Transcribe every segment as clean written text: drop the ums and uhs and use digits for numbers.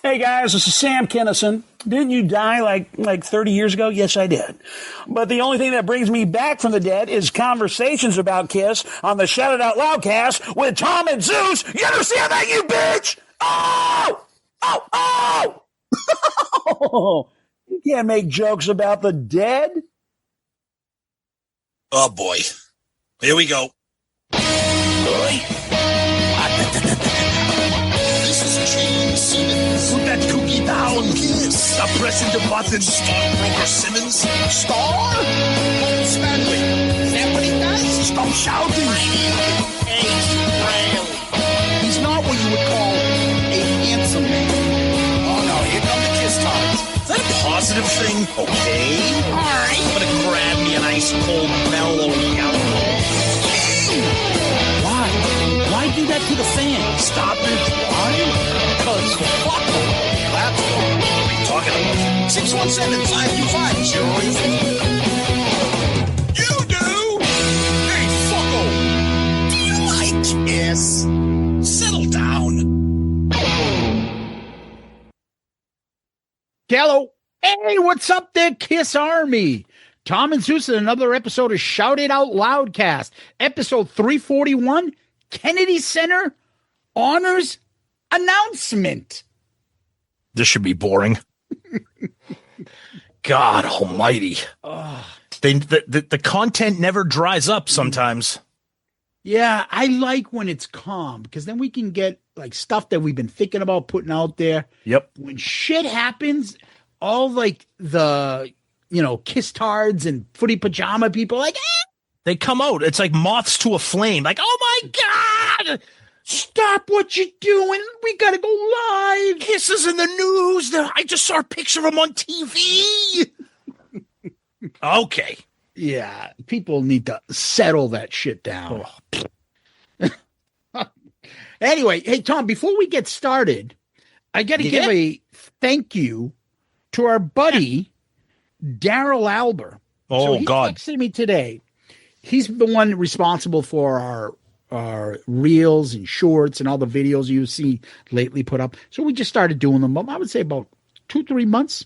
Hey guys, this is Sam Kinison. Didn't you die like 30 years ago? Yes, I did. But the only thing that brings me back from the dead is conversations about KISS on the Shout It Out Loudcast with Tom and Zeus. You understand that, you bitch? Oh! Oh! Oh! You can't make jokes about the dead. Oh boy. Here we go. This is Gene Simmons. Put that cookie down. KISS. Stop pressing the button. Stockbroker Simmons. Star? Stanley. Is that what he does? Stop shouting. He's not what you would call a handsome man. Oh no, here come the KISS cards. Is that a positive thing? Okay. All right. I'm gonna grab me an ice cold mellow yellow. Why do that to the fan? Stop it. Why? Because fuck them. That's what What are you talking about? 617-525-083. You do? Hey, fucko. Do you like KISS? Settle down. Hello. Hey, what's up there, KISS Army? Tom and Zeus in another episode of Shout It Out Loudcast. Episode 341, Kennedy Center Honors Announcement. This should be boring. God almighty. The content never dries up sometimes. Yeah, I like when it's calm because then we can get like stuff that we've been thinking about putting out there. Yep. When shit happens, all like the, KISS tards and footy pajama people like, They come out. It's like moths to a flame. Like, oh my God! stop what you're doing. We got to go live. KISS is in the news. I just saw a picture of him on TV. Okay. Yeah, people need to settle that shit down. Anyway, hey, Tom, before we get started, I got to give a thank you to our buddy, Daryl Alber. Oh, he God. texted me today. He's the one responsible for our reels and shorts and all the videos you've seen lately put up. So we just started doing them, I would say about 2-3 months.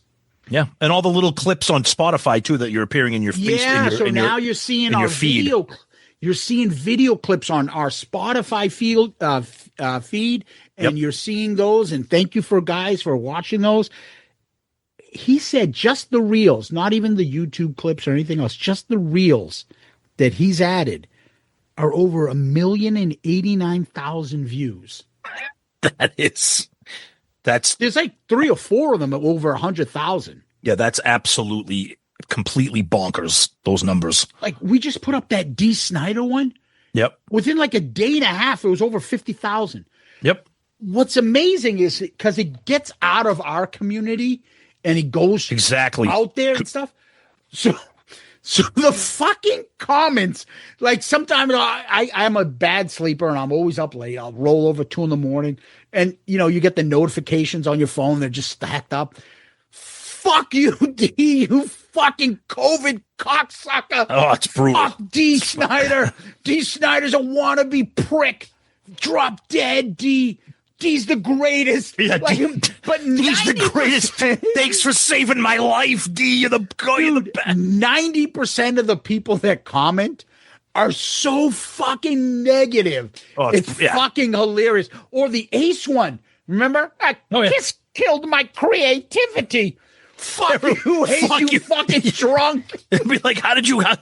Yeah, and all the little clips on Spotify too that you're appearing in your face. Yeah, so now you're seeing our video. You're seeing video clips on our Spotify feed, and you're seeing those. And thank you for guys for watching those. He said just the reels, not even the YouTube clips or anything else, just the reels that he's added are over 1,089,000 views. There's like 3 or 4 of them at over 100,000. Yeah, that's absolutely completely bonkers, those numbers. Like we just put up that D. Snyder one. Yep. Within like a day and a half, it was over 50,000. Yep. What's amazing is because it gets out of our community and it goes out there and stuff. So the fucking comments, like sometimes I'm a bad sleeper and I'm always up late. I'll roll over 2 a.m. and you get the notifications on your phone. They're just stacked up. Fuck you, D, you fucking COVID cocksucker. Oh, it's brutal. Fuck D. Snyder. D. Snyder's a wannabe prick. Drop dead, D. D's the greatest. Yeah, but D's the greatest. Thanks for saving my life, D. You're the best. 90% of the people that comment are so fucking negative. Oh, it's fucking hilarious. Or the Ace one. Remember? KISS killed my creativity. Fuck you, Ace, you fucking drunk. It'd be like, how did you have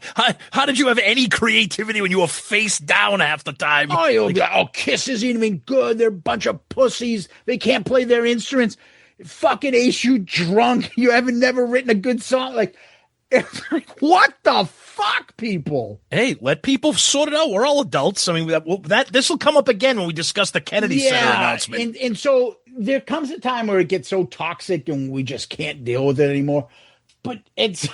any creativity when you were face down half the time? Oh, you'll be like, KISS isn't even good. They're a bunch of pussies. They can't play their instruments. Fucking Ace, you drunk. You haven't never written a good song. Like, what the fuck, people? Hey, let people sort it out. We're all adults. I mean, this will come up again when we discuss the Kennedy Center announcement. And so there comes a time where it gets so toxic and we just can't deal with it anymore. But it's a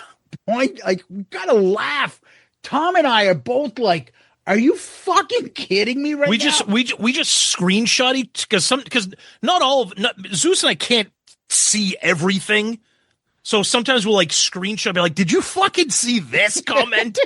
point, like, we gotta laugh. Tom and I are both like, are you fucking kidding me right now? We just screenshot it because not all of Zeus and I can't see everything. So sometimes we'll like screenshot, be like, "Did you fucking see this comment?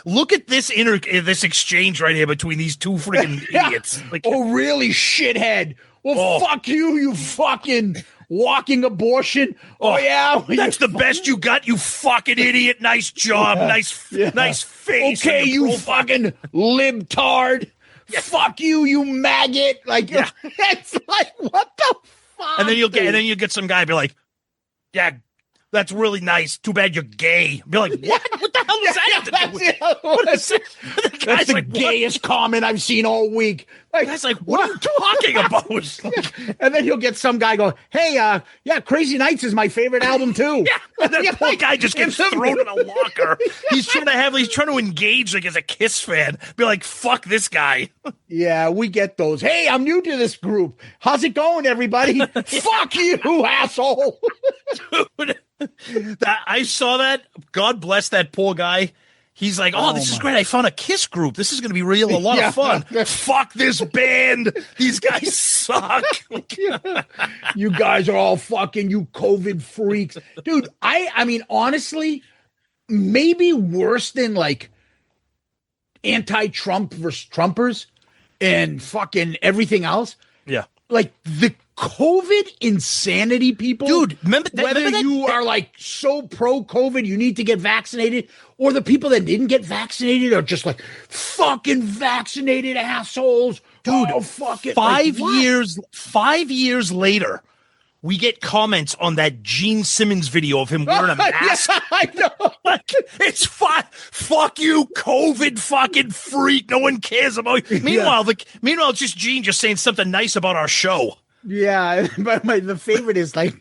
look at this this exchange right here between these two freaking idiots." Like, oh, really, shithead? Well, fuck you, you fucking walking abortion. Oh yeah. That's the best you got, you fucking idiot. Nice job. Nice face. Okay, you fucking libtard. Yeah. Fuck you, you maggot. Like, it's like, what the fuck? And then you'll get some guy be like, yeah, that's really nice. Too bad you're gay. Be like, what? What the hell does that have to do with it? What is it? That's the gayest comment I've seen all week. Like, that's like, what are you talking about? And then he'll get some guy go, hey, Crazy Nights is my favorite album too. And then poor guy just gets thrown in a locker. He's trying to engage like as a KISS fan. Be like, fuck this guy. Yeah, we get those. Hey, I'm new to this group. How's it going, everybody? Fuck you, asshole. Dude, I saw that. God bless that poor guy. He's like, this is great. I found a KISS group. This is going to be a lot of fun. Fuck this band. These guys suck. You guys are all fucking, you COVID freaks. Dude, I mean, honestly, maybe worse than like anti-Trump versus Trumpers and fucking everything else. Yeah. Like the COVID insanity people. Dude, whether you are like so pro COVID, you need to get vaccinated, or the people that didn't get vaccinated are just like fucking vaccinated assholes. Dude, fucking 5 years later, we get comments on that Gene Simmons video of him wearing a mask. Yeah, I know. Like, it's fuck you, COVID fucking freak. No one cares about you. Meanwhile, it's just Gene just saying something nice about our show. Yeah, but the favorite is like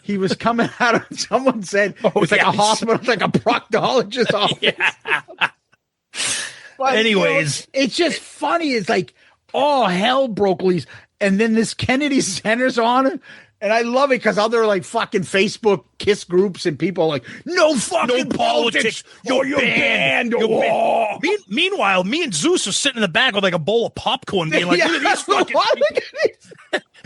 he was coming out of, someone said it's like a hospital, it's like a proctologist office. Yeah. But, anyways, it's just funny. It's like, oh, hell broke loose. And then this Kennedy Center's on it. And I love it because other like fucking Facebook KISS groups and people are like, no fucking politics. You're banned. Meanwhile, me and Zeus are sitting in the back with like a bowl of popcorn being like, look at these fucking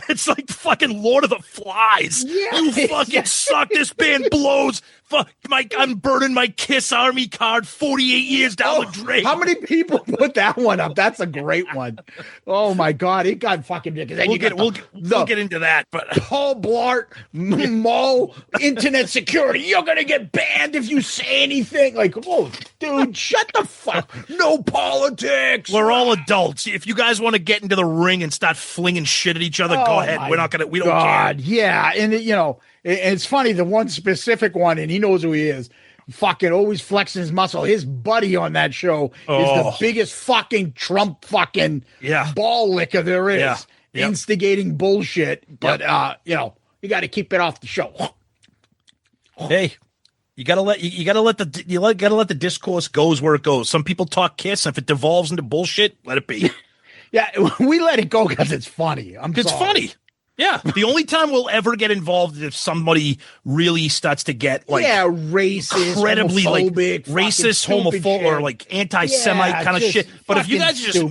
It's like fucking Lord of the Flies. Yeah, you fucking suck. This band blows. Fuck, I'm burning my KISS Army card 48 years down the drain. How many people put that one up? That's a great one. Oh my God, it got fucking ridiculous. We'll get into that, but Paul Blart, Mo, internet security. You're gonna get banned if you say anything. Like, oh, dude, shut the fuck. No politics. We're all adults. If you guys want to get into the ring and start flinging shit at each other, go ahead. We don't care. Yeah, and it's funny, the one specific one, and he knows who he is, fucking always flexing his muscle. His buddy on that show is the biggest fucking Trump fucking ball licker there is. Yeah. Yep. Instigating bullshit. But you got to keep it off the show. Hey, you gotta let the discourse goes where it goes. Some people talk KISS, and if it devolves into bullshit, let it be. Yeah, we let it go because it's funny. It's funny. Yeah, the only time we'll ever get involved is if somebody really starts to get like racist, incredibly like racist, homophobic, or like anti-Semite kind of shit. But if you guys are just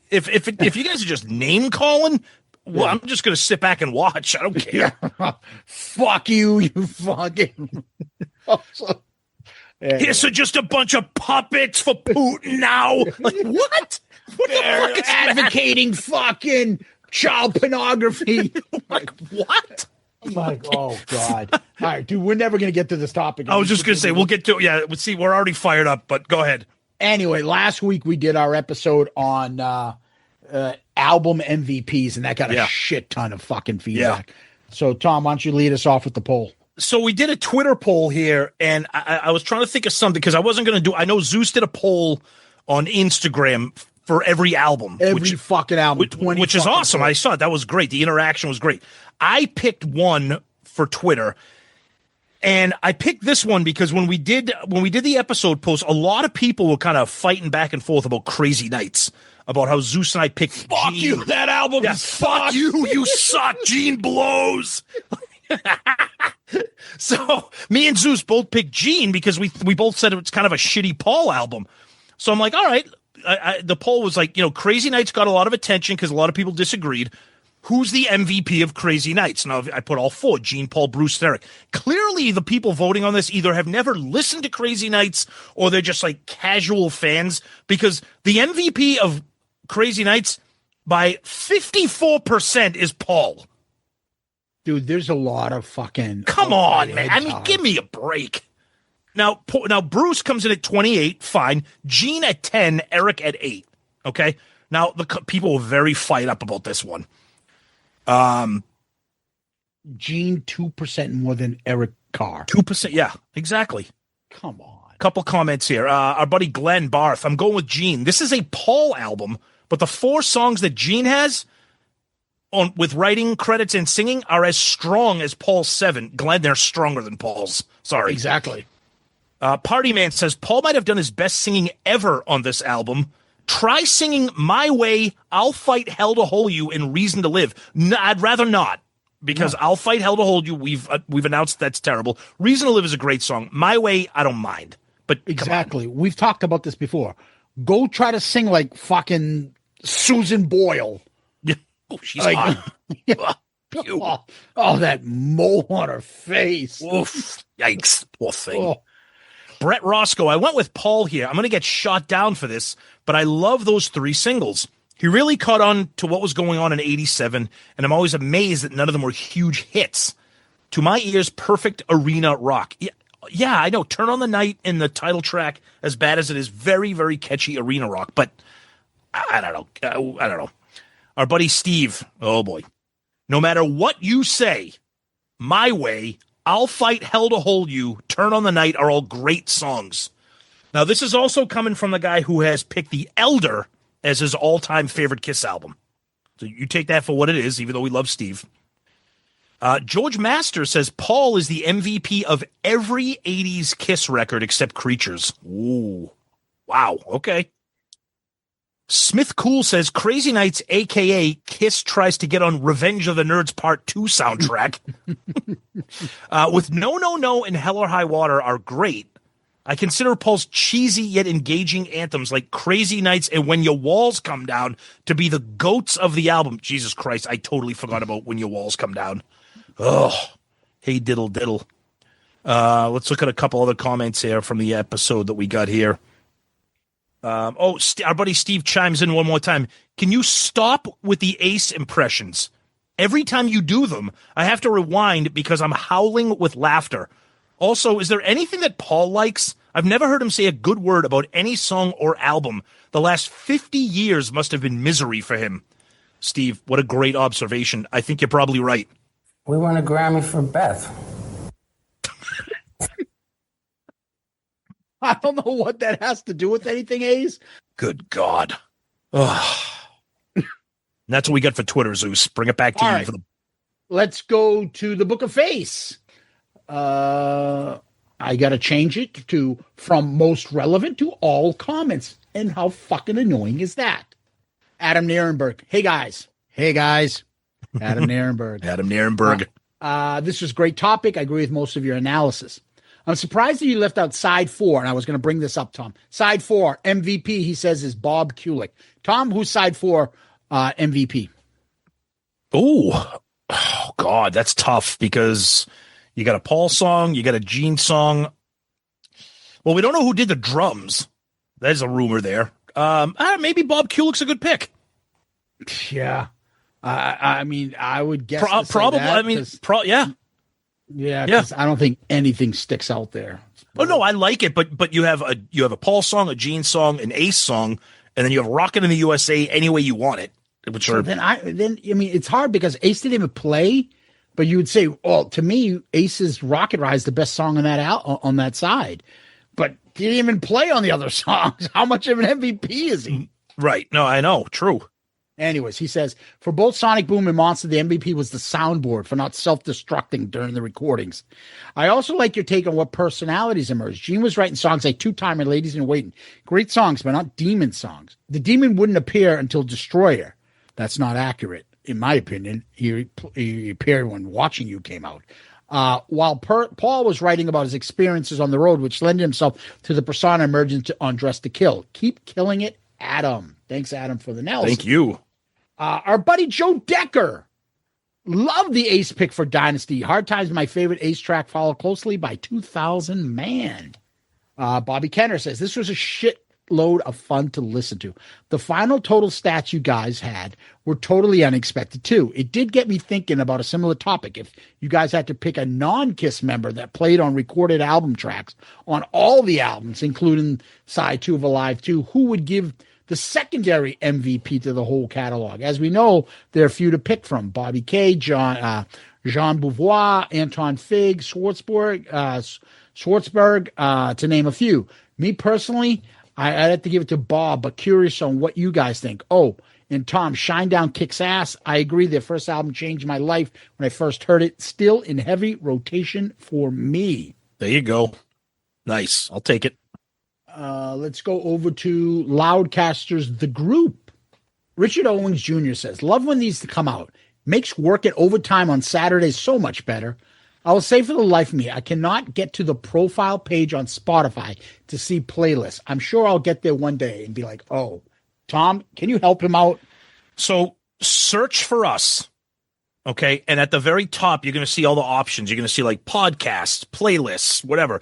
if you guys are just name calling, well, I'm just gonna sit back and watch. I don't care. Fuck you, you fucking. Here's just a bunch of puppets for Putin now. Like what? What They're the fuck is advocating fucking child pornography. Like what? Like, oh God. All right, dude, we're never gonna get to this topic. I was just gonna say we'll get to it. Yeah, see, we're already fired up, but go ahead. Anyway, last week we did our episode on album MVPs, and that got a shit ton of fucking feedback. Yeah. So Tom, why don't you lead us off with the poll? So we did a Twitter poll here, and I was trying to think of something because I wasn't gonna do. I know Zeus did a poll on Instagram for every album. Every fucking album. Which is awesome. I saw it. That was great. The interaction was great. I picked one for Twitter, and I picked this one because when we did the episode post, a lot of people were kind of fighting back and forth about Crazy Nights, about how Zeus and I picked fuck Gene. You, that album fuck you, you suck, Gene blows. So me and Zeus both picked Gene because we both said it's kind of a shitty Paul album. So I'm like, all right. The poll was like, Crazy Nights got a lot of attention because a lot of people disagreed. Who's the MVP of Crazy Nights? Now, I put all four, Gene, Paul, Bruce, Eric. Clearly, the people voting on this either have never listened to Crazy Nights or they're just like casual fans, because the MVP of Crazy Nights, by 54% is Paul. Dude, there's a lot of fucking. Come on, man. I mean, give me a break. Now, Bruce comes in at 28. Fine. Gene at 10. Eric at 8. Okay. Now, the people were very fired up about this one. Gene 2% more than Eric Carr. 2%. Yeah, exactly. Come on. Couple comments here. Our buddy Glenn Barth. I'm going with Gene. This is a Paul album, but the 4 songs that Gene has with writing credits and singing are as strong as Paul's 7. Glenn, they're stronger than Paul's. Sorry. Exactly. Party Man says Paul might have done his best singing ever on this album. Try singing My Way, I'll Fight Hell to Hold You, and Reason to Live. No, I'd rather not, because I'll Fight Hell to Hold You, we've announced that's terrible. Reason to Live is a great song. My Way, I don't mind. But exactly. We've talked about this before. Go try to sing like fucking Susan Boyle. Yeah. Oh, she's hot. Yeah. Oh, that mole on her face. Oof. Yikes. Poor thing. Oh. Brett Roscoe, I went with Paul here. I'm going to get shot down for this, but I love those 3 singles. He really caught on to what was going on in 87, and I'm always amazed that none of them were huge hits. To my ears, perfect arena rock. Yeah, I know. Turn on the Night in the title track, as bad as it is, very, very catchy arena rock, but I don't know. I don't know. Our buddy Steve, oh boy. No matter what you say, My Way, I'll Fight Hell to Hold You, Turn on the Night are all great songs. Now, this is also coming from the guy who has picked The Elder as his all-time favorite Kiss album. So you take that for what it is, even though we love Steve. George Master says Paul is the MVP of every 80s Kiss record except Creatures. Ooh. Wow. Okay. Smith Cool says Crazy Nights, a.k.a. Kiss tries to get on Revenge of the Nerds Part 2 soundtrack. With No, No, No and Hell or High Water are great. I consider Paul's cheesy yet engaging anthems like Crazy Nights and When Your Walls Come Down to be the goats of the album. Jesus Christ, I totally forgot about When Your Walls Come Down. Oh, hey, diddle, diddle. Let's look at a couple other comments here from the episode that we got here. Our buddy Steve chimes in one more time. Can you stop with the Ace impressions? Every time you do them, I have to rewind because I'm howling with laughter. Also, is there anything that Paul likes? I've never heard him say a good word about any song or album. The last 50 years must have been misery for him. Steve, what a great observation. I think you're probably right. We won a Grammy for Beth. I don't know what that has to do with anything, Ace. Good God. Oh. That's what we got for Twitter, Zeus. Bring it back to All you. right. For the... Let's go to the Book of Face. I got to change it to from most relevant to all comments. And how fucking annoying is that? Adam Nierenberg. Hey, guys. Adam Nierenberg. Adam Nierenberg. This was a great topic. I agree with most of your analysis. I'm surprised that you left out side 4, and I was going to bring this up, Tom. Side 4, MVP, he says, is Bob Kulick. Tom, who's side 4 MVP? Oh, God, that's tough because you got a Paul song, you got a Gene song. Well, we don't know who did the drums. There's a rumor there. Maybe Bob Kulick's a good pick. Yeah. I mean, I would guess probably. That, I mean, yeah, because I don't think anything sticks out there. Oh no, I like it, but you have a Paul song, a Gene song, an Ace song, and then you have Rockin' in the USA any way you want it. Which so then I mean it's hard because Ace didn't even play, but you would say, well, to me, Ace's Rocket Ride is the best song on that side, but he didn't even play on the other songs. How much of an MVP is he? Right. No, I know. True. Anyways, he says, for both Sonic Boom and Monster, the MVP was the soundboard for not self-destructing during the recordings. I also like your take on what personalities emerged. Gene was writing songs like Two Time and Ladies in Waiting. Great songs, but not demon songs. The demon wouldn't appear until Destroyer. That's not accurate, in my opinion. He appeared when Watching You came out. While Paul was writing about his experiences on the road, which lended himself to the persona emerging on Dress to Kill. Keep killing it, Adam. Thanks, Adam, for the analysis. Thank you. Our buddy Joe Decker. Love the Ace pick for Dynasty. Hard Times, my favorite Ace track, followed closely by 2000 Man. Bobby Kenner says, this was a shit shitload of fun to listen to. The final total stats you guys had were totally unexpected too. It did get me thinking about a similar topic. If you guys had to pick a non-KISS member that played on recorded album tracks on all the albums, including side 2 of Alive 2, who would give the secondary MVP to the whole catalog? As we know, there are a few to pick from: Bobby Kay, Jean Beauvoir, Anton Fig, Schwartzberg, to name a few. Me personally, I'd have to give it to Bob, but curious on what you guys think. Oh, and Tom, Shinedown kicks ass. I agree. Their first album changed my life when I first heard it. Still in heavy rotation for me. There you go. Nice. I'll take it. Let's go over to Loudcasters, the group. Richard Owens Jr. says, love when these come out. Makes work at overtime on Saturdays so much better. I will say for the life of me, I cannot get to the profile page on Spotify to see playlists. I'm sure I'll get there one day and be like, oh, Tom, can you help him out? So search for us. Okay. And at the very top, you're going to see all the options. You're going to see like podcasts, playlists, whatever.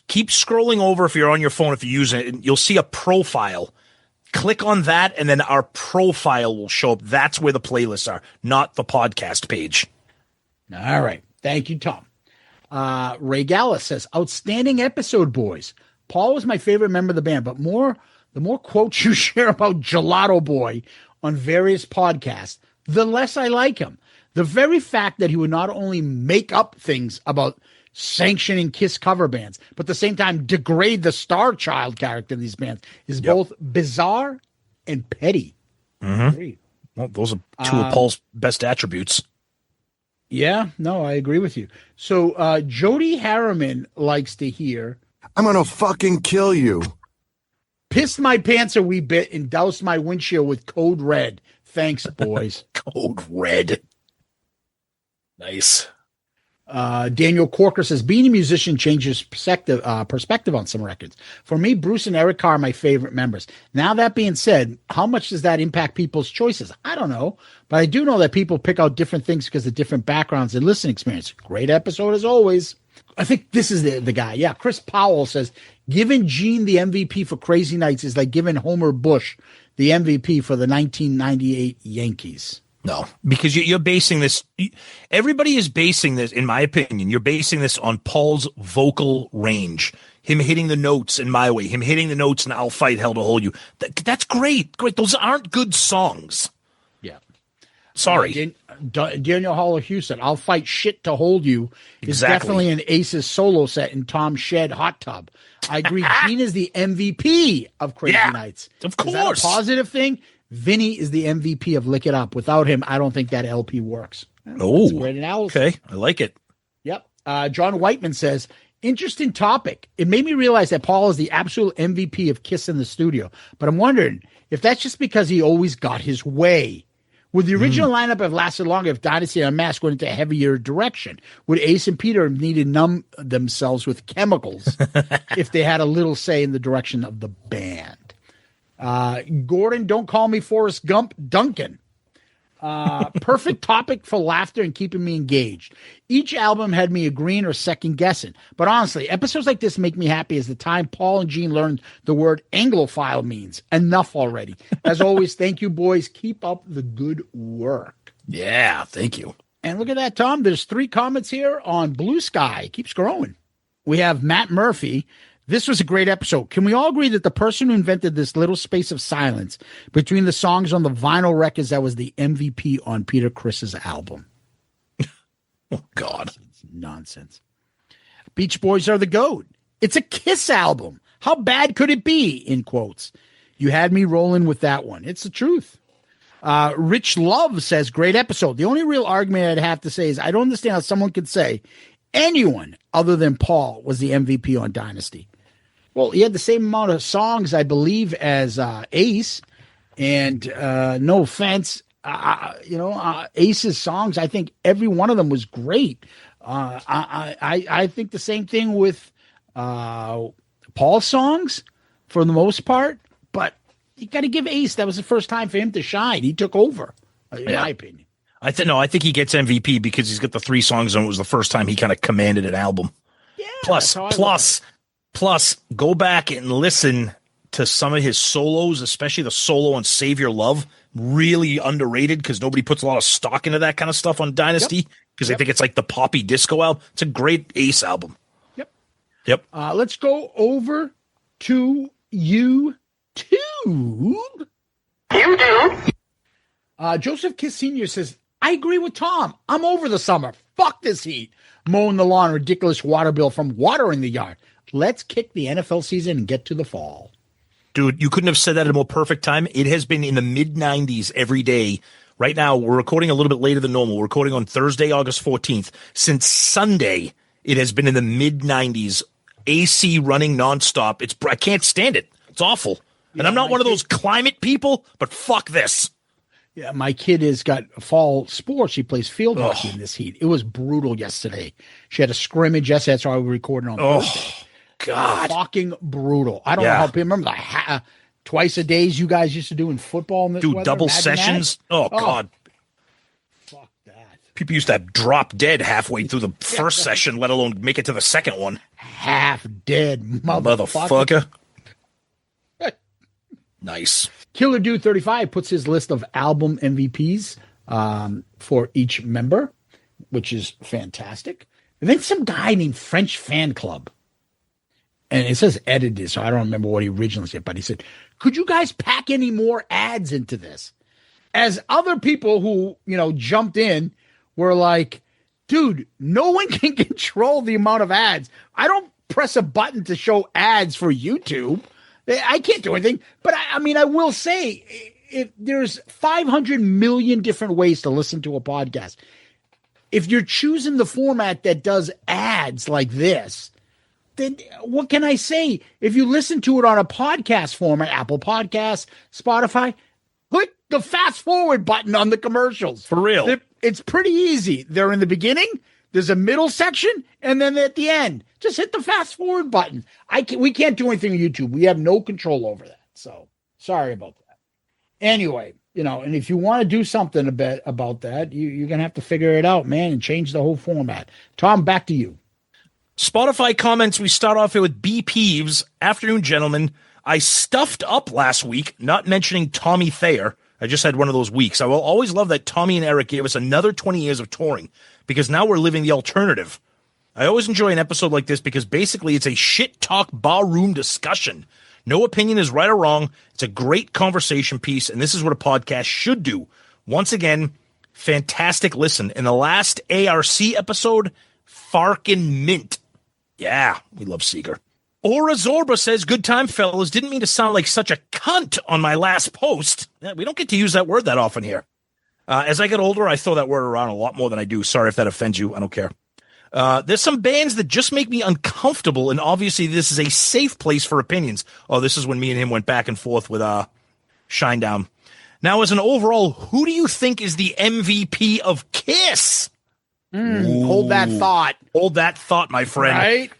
Keep scrolling over if you're on your phone, if you're using it, and you'll see a profile. Click on that, and then our profile will show up. That's where the playlists are, not the podcast page. All right. Thank you, Tom. Ray Gallus says, outstanding episode, boys. Paul was my favorite member of the band, but the more quotes you share about Gelato Boy on various podcasts, the less I like him. The very fact that he would not only make up things about sanctioning KISS cover bands, but at the same time degrade the star child character in these bands is both bizarre and petty. Mm-hmm. Well, those are two of Paul's best attributes. Yeah, no, I agree with you. So Jody Harriman likes to hear, I'm going to fucking kill you. Pissed my pants a wee bit and doused my windshield with Code Red. Thanks, boys. Code Red. Nice. Daniel Corker says, being a musician changes perspective on some records. For me, Bruce and Eric are my favorite members. Now, that being said, how much does that impact people's choices? I don't know, but I do know that people pick out different things because of different backgrounds and listening experience. Great episode as always. I think this is the guy. Yeah, Chris Powell says, giving Gene the MVP for Crazy Nights is like giving Homer Bush the MVP for the 1998 Yankees. No, because you're basing this. Everybody is basing this, in my opinion, you're basing this on Paul's vocal range. Him hitting the notes in My Way, him hitting the notes in I'll Fight Hell to Hold You. That's great. Great. Those aren't good songs. Yeah. Sorry. Daniel Haller Houston, I'll Fight Shit to Hold You is definitely an Ace's solo set in Tom Shed Hot Tub. I agree. Gene is the MVP of Crazy Nights. Of course. Is that a positive thing? Vinny is the MVP of Lick It Up. Without him, I don't think that LP works. Oh, great analysis. Okay. I like it. Yep. John Whiteman says, interesting topic. It made me realize that Paul is the absolute MVP of KISS in the studio. But I'm wondering if that's just because he always got his way. Would the original lineup have lasted longer if Dynasty and Unmasked went into a heavier direction? Would Ace and Peter have needed to numb themselves with chemicals if they had a little say in the direction of the band? Gordon, don't call me Forrest Gump Duncan. Perfect topic for laughter and keeping me engaged. Each album had me agreeing or second guessing. But honestly, episodes like this make me happy as the time Paul and Gene learned the word Anglophile means. Enough already. As always, thank you, boys. Keep up the good work. Yeah, thank you. And look at that, Tom. There's 3 comments here on Blue Sky. It keeps growing. We have Matt Murphy. This was a great episode. Can we all agree that the person who invented this little space of silence between the songs on the vinyl records that was the MVP on Peter Criss's album? Oh, God. It's nonsense. Beach Boys are the GOAT. It's a KISS album. How bad could it be? In quotes. You had me rolling with that one. It's the truth. Rich Love says, great episode. The only real argument I'd have to say is I don't understand how someone could say anyone other than Paul was the MVP on Dynasty. Well, he had the same amount of songs, I believe, as Ace. And no offense, Ace's songs, I think every one of them was great. I think the same thing with Paul's songs for the most part. But you got to give Ace, that was the first time for him to shine. He took over, in my opinion. I think he gets MVP because he's got the 3 songs and it was the first time he kind of commanded an album. Yeah. Plus, go back and listen to some of his solos, especially the solo on Save Your Love. Really underrated because nobody puts a lot of stock into that kind of stuff on Dynasty because they think it's like the poppy disco album. It's a great Ace album. Yep. Let's go over to YouTube. Joseph Kiss Sr. says, I agree with Tom. I'm over the summer. Fuck this heat. Mowing the lawn, ridiculous water bill from watering the yard. Let's kick the NFL season and get to the fall. Dude, you couldn't have said that at a more perfect time. It has been in the mid-90s every day. Right now, we're recording a little bit later than normal. We're recording on Thursday, August 14th. Since Sunday, it has been in the mid-90s. AC running nonstop. I can't stand it. It's awful. And I'm not one of those climate people, but fuck this. Yeah, my kid has got fall sports. She plays field hockey in this heat. It was brutal yesterday. She had a scrimmage. Yes, that's why we recorded on Thursday. God. Fucking brutal. I don't know how people remember the twice a days you guys used to do in football in this weather? Double Imagine sessions. that. Oh, God. Fuck that. People used to drop dead halfway through the first session, let alone make it to the second one. Half dead motherfucker. Nice. Killer Dude 35 puts his list of album MVPs for each member, which is fantastic. And then some guy named French Fan Club. And it says edited, so I don't remember what he originally said, but he said, could you guys pack any more ads into this? As other people who, jumped in were like, dude, no one can control the amount of ads. I don't press a button to show ads for YouTube. I can't do anything. But I will say, if there's 500 million different ways to listen to a podcast. If you're choosing the format that does ads like this, then what can I say? If you listen to it on a podcast format, Apple Podcasts, Spotify, put the fast forward button on the commercials. For real. It's pretty easy. They're in the beginning, there's a middle section, and then at the end. Just hit the fast forward button. We can't do anything on YouTube. We have no control over that. So sorry about that. Anyway, and if you want to do something about that, you're going to have to figure it out, man, and change the whole format. Tom, back to you. Spotify comments, we start off here with B. Peeves. Afternoon, gentlemen. I stuffed up last week, not mentioning Tommy Thayer. I just had one of those weeks. I will always love that Tommy and Eric gave us another 20 years of touring because now we're living the alternative. I always enjoy an episode like this because basically it's a shit talk barroom discussion. No opinion is right or wrong. It's a great conversation piece, and this is what a podcast should do. Once again, fantastic listen. In the last ARC episode, Farkin Mint. Yeah, we love Seeger. Aura Zorba says, good time, fellas. Didn't mean to sound like such a cunt on my last post. Yeah, we don't get to use that word that often here. As I get older, I throw that word around a lot more than I do. Sorry if that offends you. I don't care. There's some bands that just make me uncomfortable, and obviously this is a safe place for opinions. Oh, this is when me and him went back and forth with Shinedown. Now, as an overall, who do you think is the MVP of KISS? Hold that thought. Hold that thought, my friend. Right?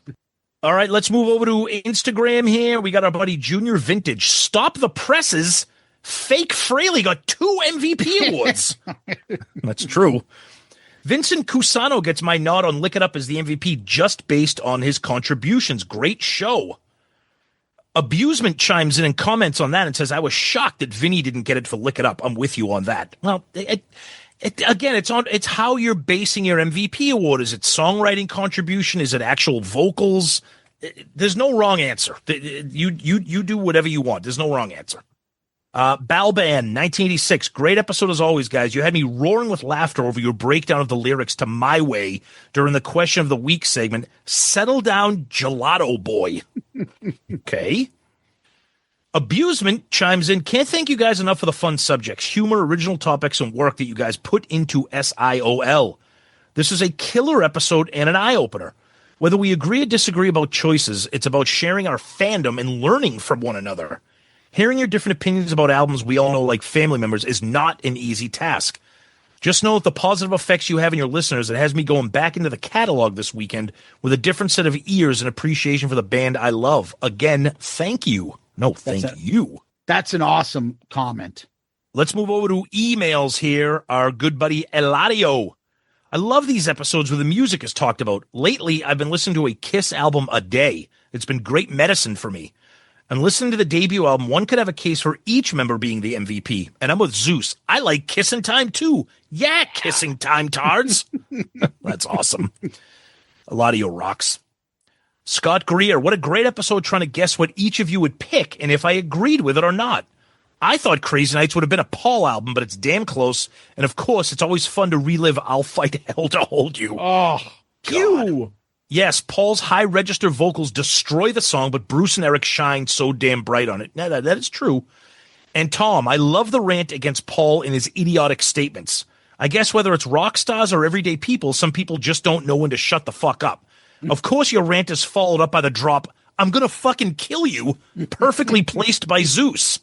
All right, let's move over to Instagram here. We got our buddy Junior Vintage. Stop the presses. Fake Fraley got 2 MVP awards. That's true. Vincent Cusano gets my nod on Lick It Up as the MVP just based on his contributions. Great show. Abusement chimes in and comments on that and says, I was shocked that Vinny didn't get it for Lick It Up. I'm with you on that. Well, again, it's how you're basing your MVP award. Is it songwriting contribution? Is it actual vocals? There's no wrong answer. You do whatever you want. There's no wrong answer. Balban, 1986. Great episode as always, guys. You had me roaring with laughter over your breakdown of the lyrics to My Way during the Question of the Week segment. Settle down, Gelato Boy. Okay. Abusement chimes in. Can't thank you guys enough for the fun subjects, humor, original topics, and work that you guys put into SIOL. This is a killer episode and an eye-opener. Whether we agree or disagree about choices, it's about sharing our fandom and learning from one another. Hearing your different opinions about albums we all know like family members is not an easy task. Just know that the positive effects you have in your listeners, it has me going back into the catalog this weekend with a different set of ears and appreciation for the band I love. Again, thank you. No, thank you. That's an awesome comment. Let's move over to emails here. Our good buddy Eladio. I love these episodes where the music is talked about. Lately, I've been listening to a KISS album a day. It's been great medicine for me. And listening to the debut album, one could have a case for each member being the MVP. And I'm with Zeus. I like Kissing Time too. Yeah, Kissing Time, tards. That's awesome. A lot of you rocks. Scott Greer, what a great episode trying to guess what each of you would pick and if I agreed with it or not. I thought Crazy Nights would have been a Paul album, but it's damn close. And of course, it's always fun to relive I'll Fight Hell to Hold You. Oh, God. Yes, Paul's high register vocals destroy the song, but Bruce and Eric shine so damn bright on it. Now, that is true. And Tom, I love the rant against Paul and his idiotic statements. I guess whether it's rock stars or everyday people, some people just don't know when to shut the fuck up. Of course, your rant is followed up by the drop, I'm going to fucking kill you, perfectly placed by Zeus.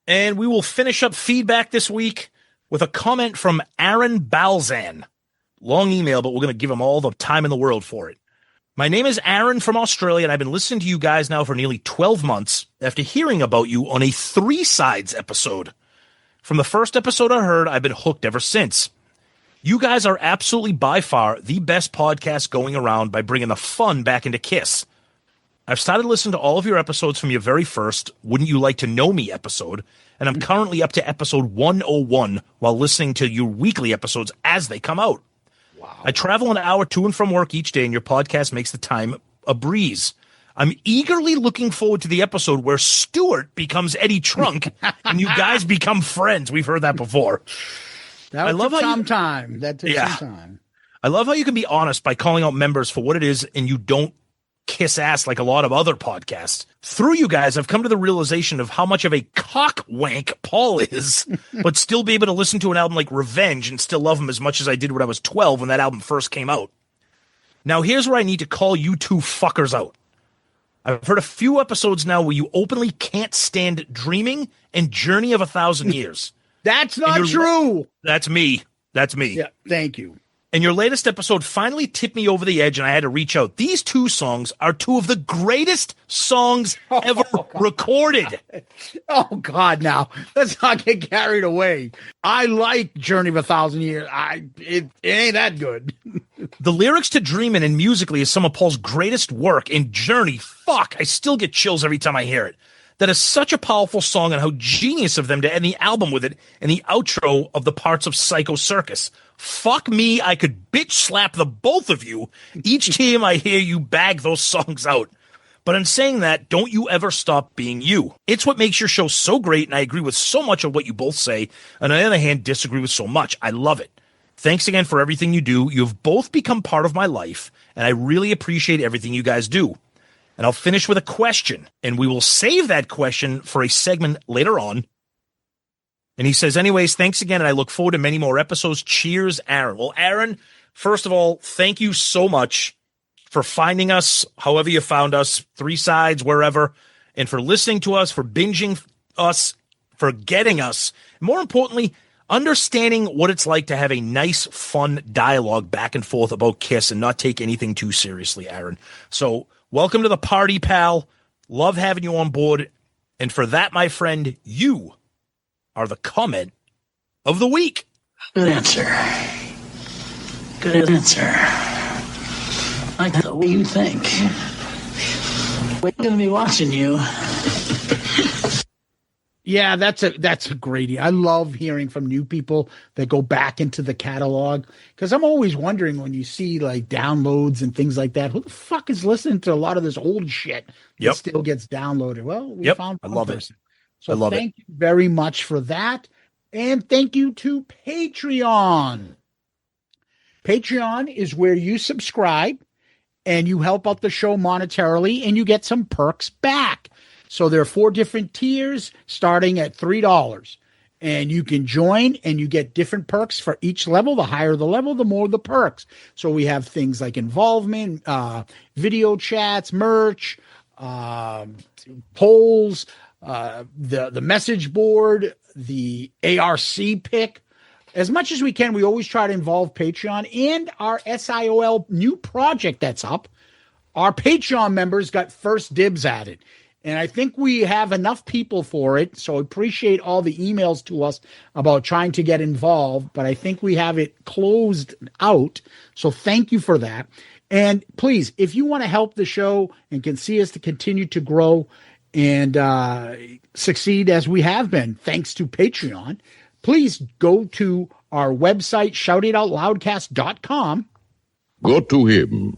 And we will finish up feedback this week with a comment from Aaron Balzan. Long email, but we're going to give him all the time in the world for it. My name is Aaron from Australia, and I've been listening to you guys now for nearly 12 months after hearing about you on a Three Sides episode. From the first episode I heard, I've been hooked ever since. You guys are absolutely by far the best podcast going around by bringing the fun back into KISS. I've started listening to all of your episodes from your very first Wouldn't You Like to Know Me episode, and I'm currently up to episode 101 while listening to your weekly episodes as they come out. Wow. I travel an hour to and from work each day, and your podcast makes the time a breeze. I'm eagerly looking forward to the episode where Stuart becomes Eddie Trunk and you guys become friends. We've heard that before. That took some time. I love how you can be honest by calling out members for what it is and you don't kiss ass like a lot of other podcasts. Through you guys, I've come to the realization of how much of a cock wank Paul is, but still be able to listen to an album like Revenge and still love him as much as I did when I was 12 when that album first came out. Now, here's where I need to call you two fuckers out. I've heard a few episodes now where you openly can't stand Dreaming and Journey of 1,000 Years. That's not true. That's me. Yeah, thank you. And your latest episode finally tipped me over the edge, and I had to reach out. These two songs are two of the greatest songs ever recorded. Oh, God, now. Let's not get carried away. I like Journey of 1,000 Years. It ain't that good. The lyrics to Dreamin' and musically is some of Paul's greatest work, and Journey, fuck, I still get chills every time I hear it. That is such a powerful song, and how genius of them to end the album with it and the outro of the parts of Psycho Circus. Fuck me, I could bitch slap the both of you each time I hear you bag those songs out. But in saying that, don't you ever stop being you. It's what makes your show so great, and I agree with so much of what you both say, and on the other hand, disagree with so much. I love it. Thanks again for everything you do. You've both become part of my life, and I really appreciate everything you guys do. And I'll finish with a question, and we will save that question for a segment later on. And he says, anyways, thanks again, and I look forward to many more episodes. Cheers, Aaron. Well, Aaron, first of all, thank you so much for finding us, however you found us, Three Sides, wherever, and for listening to us, for binging us, for getting us. More importantly, understanding what it's like to have a nice, fun dialogue back and forth about KISS and not take anything too seriously, Aaron. So welcome to the party, pal. Love having you on board. And for that, my friend, you are the comment of the week. Good answer. Good answer. I like the way you think. We're going to be watching you. Yeah, that's a great. I love hearing from new people that go back into the catalog, because I'm always wondering when you see like downloads and things like that, who the fuck is listening to a lot of this old shit that still gets downloaded? Well, we found one person. So thank you very much for that. And thank you to Patreon. Patreon is where you subscribe and you help out the show monetarily and you get some perks back. So there are 4 different tiers starting at $3. And you can join and you get different perks for each level. The higher the level, the more the perks. So we have things like involvement, video chats, merch, polls, the message board, the ARC pick. As much as we can, we always try to involve Patreon and our SIOL new project that's up. Our Patreon members got first dibs at it. And I think we have enough people for it. So appreciate all the emails to us about trying to get involved. But I think we have it closed out. So thank you for that. And please, if you want to help the show and can see us to continue to grow, and succeed as we have been, thanks to Patreon, please go to our website, shoutitoutloudcast.com. Go to him.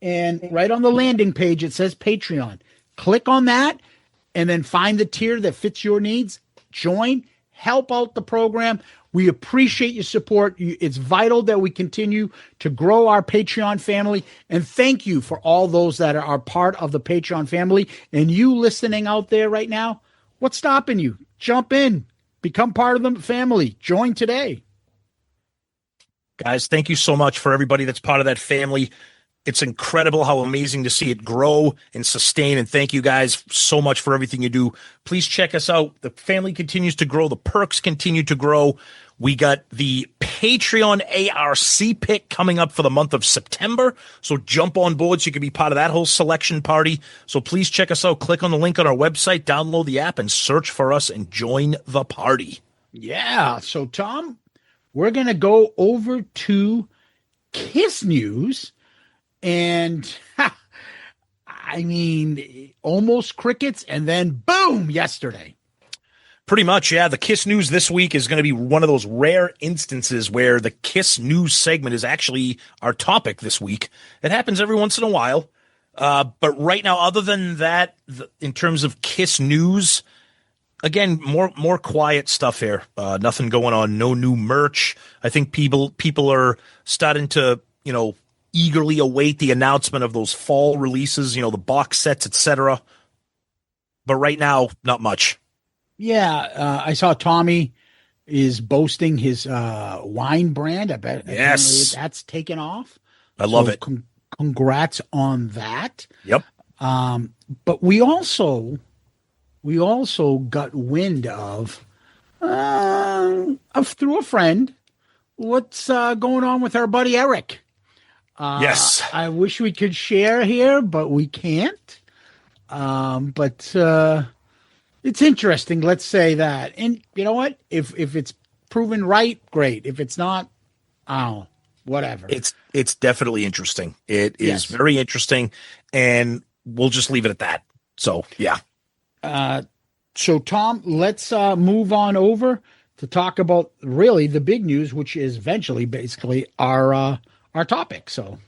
And right on the landing page, it says Patreon. Click on that and then find the tier that fits your needs. Join, help out the program. We appreciate your support. It's vital that we continue to grow our Patreon family. And thank you for all those that are part of the Patreon family. And you listening out there right now, what's stopping you? Jump in. Become part of the family. Join today. Guys, thank you so much for everybody that's part of that family. It's incredible how amazing to see it grow and sustain. And thank you guys so much for everything you do. Please check us out. The family continues to grow. The perks continue to grow. We got the Patreon ARC pick coming up for the month of September. So jump on board so you can be part of that whole selection party. So please check us out. Click on the link on our website, download the app, and search for us and join the party. Yeah. So, Tom, we're going to go over to KISS News. And I mean, almost crickets, and then boom, yesterday. Pretty much, yeah. The KISS News this week is going to be one of those rare instances where the KISS News segment is actually our topic this week. It happens every once in a while. But right now, other than that, in terms of KISS News, again, more quiet stuff here. Nothing going on. No new merch. I think people are starting to, eagerly await the announcement of those fall releases, the box sets, etc. But right now, not much. Yeah, I saw Tommy is boasting his wine brand. I bet that's taken off. I love it. Congrats on that. Yep. But we also got wind of through a friend what's going on with our buddy Eric. Yes. I wish we could share here, but we can't. But it's interesting. Let's say that. And you know what? If it's proven right, great. If it's not, whatever. It's definitely interesting. It is very interesting, and we'll just leave it at that. So, yeah. So, Tom, let's move on over to talk about really the big news, which is eventually basically our topic. So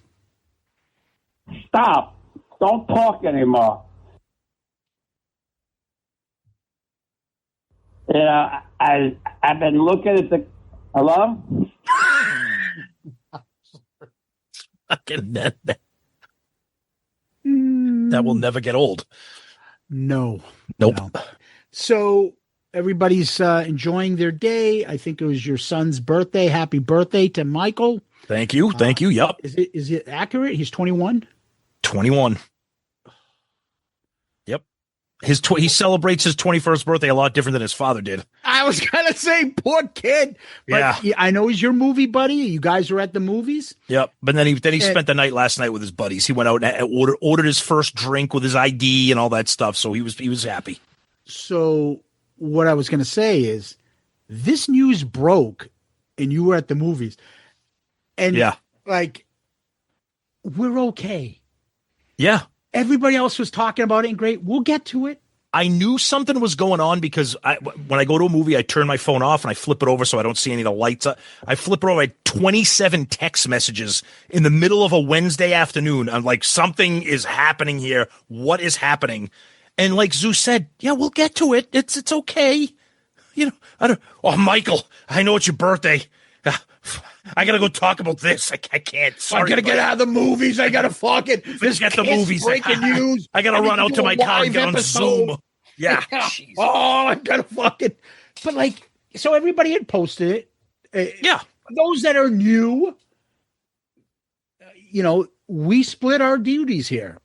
stop. Don't talk anymore. I've been looking at the hello. That will never get old. No. Nope. No. So everybody's enjoying their day. I think it was your son's birthday. Happy birthday to Michael. Thank you. Yep. Is it accurate? He's 21? 21. Yep. He celebrates his 21st birthday a lot different than his father did. I was going to say, poor kid. But yeah. I know he's your movie buddy. You guys were at the movies. Yep. But then he spent the night last night with his buddies. He went out and ordered his first drink with his ID and all that stuff. So he was happy. So what I was going to say is this news broke and you were at the movies. And we're okay. Yeah. Everybody else was talking about it and great. We'll get to it. I knew something was going on because when I go to a movie, I turn my phone off and I flip it over so I don't see any of the lights. I flip it over. I had 27 text messages in the middle of a Wednesday afternoon. I'm like, something is happening here. What is happening? And like Zeus said, yeah, we'll get to it. It's okay. Michael, I know it's your birthday. I gotta go talk about this. I can't. Sorry, I gotta get out of the movies. I gotta fucking get the movies. Breaking news. I gotta run out to my car and get on Zoom. Yeah. I gotta fucking. But so everybody had posted it. Yeah. Those that are new, we split our duties here.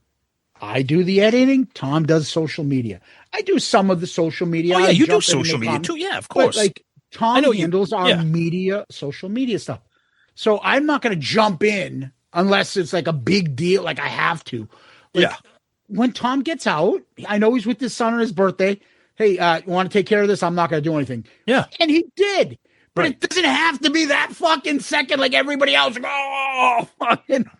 I do the editing. Tom does social media. I do some of the social media. Oh yeah, you do social media too. Yeah, of course. But Tom handles our social media stuff. So I'm not going to jump in unless it's like a big deal, like I have to. When Tom gets out, I know he's with his son on his birthday. Hey, you want to take care of this? I'm not going to do anything. Yeah. And he did. But it doesn't have to be that fucking second like everybody else. Oh, fucking.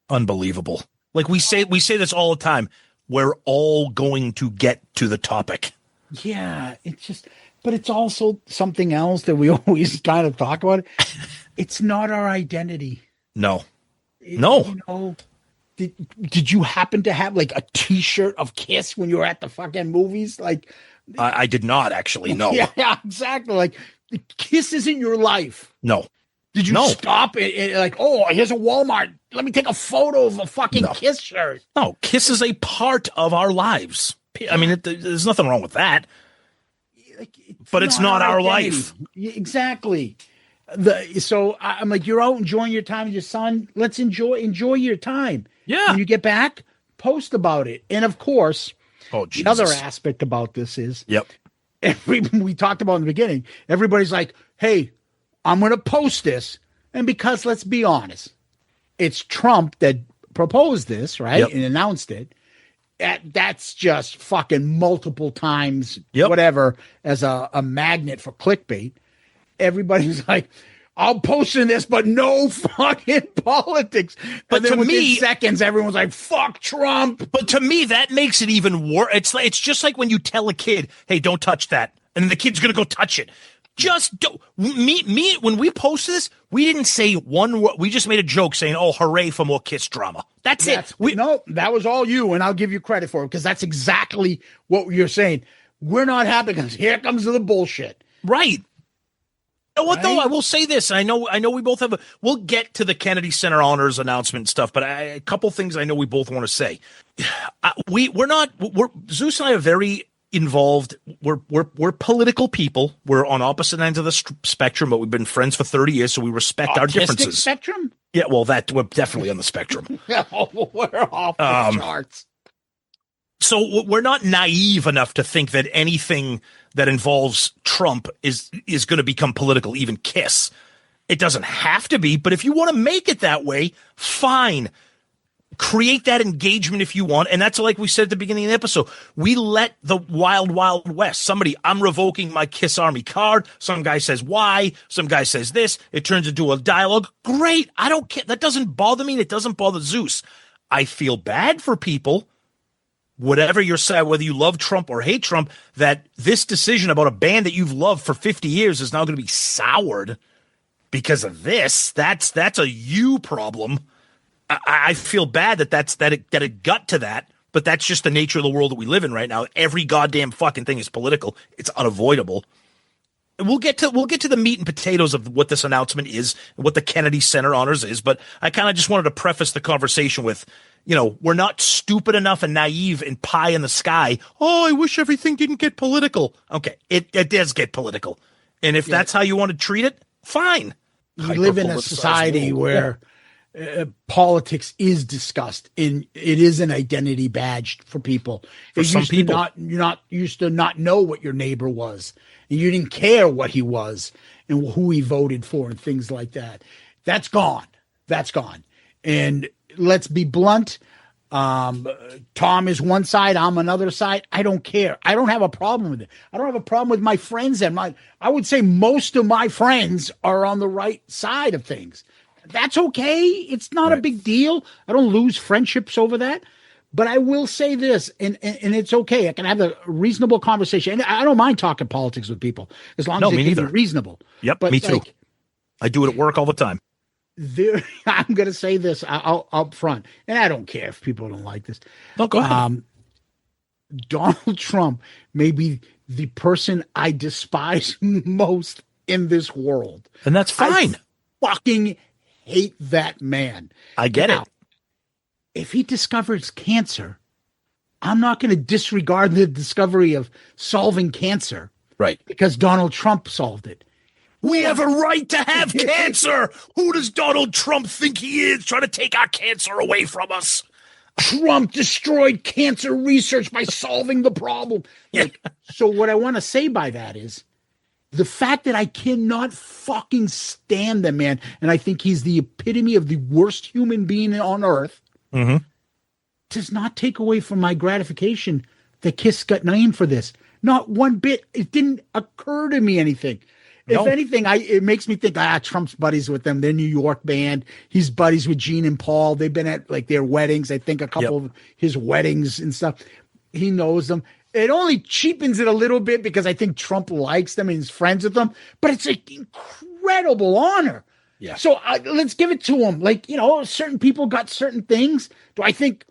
Unbelievable. Like we say this all the time. we're all going to get to the topic. Yeah, but it's also something else that we always kind of talk about. It's not our identity. No. Did you happen to have like a T-shirt of KISS when you were at the fucking movies? Like, I did not actually. No. Yeah, exactly. Like, KISS isn't your life. No. Did you stop it like, oh, here's a Walmart. Let me take a photo of a fucking KISS shirt. No, KISS is a part of our lives. I mean, there's nothing wrong with that. But it's not our life. Exactly. So I'm like, you're out enjoying your time with your son. Let's enjoy your time. Yeah. When you get back, post about it. And of course, the other aspect about this is, yep. We talked about in the beginning, everybody's like, hey, I'm going to post this. And because let's be honest, it's Trump that proposed this, right? Yep. And announced it. That's just fucking multiple times, whatever, as a magnet for clickbait. Everybody's like, I'm posting this, but no fucking politics. But then within seconds, everyone's like, fuck Trump. But to me, that makes it even worse. It's just like when you tell a kid, hey, don't touch that. And the kid's going to go touch it. Just don't. Me, when we posted this, we didn't say one word. We just made a joke saying, oh, hooray for more KISS drama. That's it. No, that was all you, and I'll give you credit for it, because that's exactly what you're saying. We're not happy because here comes the bullshit. Right. You know what, though? I will say this. I know we both have we'll get to the Kennedy Center honors announcement and stuff, but a couple things I know we both want to say. Zeus and I are very involved. We're political people. We're on opposite ends of the spectrum, but we've been friends for 30 years, so we respect our differences. Spectrum? Yeah, well, we're definitely on the spectrum. We're off the charts. So we're not naive enough to think that anything that involves Trump is going to become political, even KISS. It doesn't have to be, but if you want to make it that way, fine. Create that engagement if you want. And that's like we said at the beginning of the episode. We let the wild, wild west. I'm revoking my KISS Army card. Some guy says why. Some guy says this. It turns into a dialogue. Great. I don't care. That doesn't bother me. And it doesn't bother Zeus. I feel bad for people, whatever your side, whether you love Trump or hate Trump, that this decision about a band that you've loved for 50 years is now going to be soured because of this. That's a you problem. I feel bad that it got to that, but that's just the nature of the world that we live in right now. Every goddamn fucking thing is political. It's unavoidable. We'll get to the meat and potatoes of what this announcement is and what the Kennedy Center honors is, but I kind of just wanted to preface the conversation with, we're not stupid enough and naive and pie in the sky. Oh, I wish everything didn't get political. Okay, it does get political. And if that's how you want to treat it, fine. We live in a society where politics is discussed, and it is an identity badge for people. For some people, you used to not know what your neighbor was, and you didn't care what he was and who he voted for and things like that. That's gone. And let's be blunt. Tom is one side, I'm another side. I don't care. I don't have a problem with it. I don't have a problem with my friends, and I would say most of my friends are on the right side of things. That's okay. It's not a big deal. I don't lose friendships over that. But I will say this, and it's okay. I can have a reasonable conversation. And I don't mind talking politics with people as long as it can be reasonable. Yep, but me too. I do it at work all the time. I'm going to say this up front, and I don't care if people don't like this. No, go ahead. Donald Trump may be the person I despise most in this world. And that's fine. I fucking hate that man. I get it. If he discovers cancer, I'm not going to disregard the discovery of solving cancer. Right. Because Donald Trump solved it. We have a right to have cancer. Who does Donald Trump think he is, trying to take our cancer away from us? Trump destroyed cancer research by solving the problem. So what I want to say by that is the fact that I cannot fucking stand the man, and I think he's the epitome of the worst human being on earth, does not take away from my gratification that KISS got named for this. Not one bit. It didn't occur to me anything. If anything, it makes me think, Trump's buddies with them. They're New York band. He's buddies with Gene and Paul. They've been at like their weddings. I think a couple of his weddings and stuff. He knows them. It only cheapens it a little bit because I think Trump likes them and he's friends with them. But it's an incredible honor. Yeah. So let's give it to him. Like, certain people got certain things. Do I think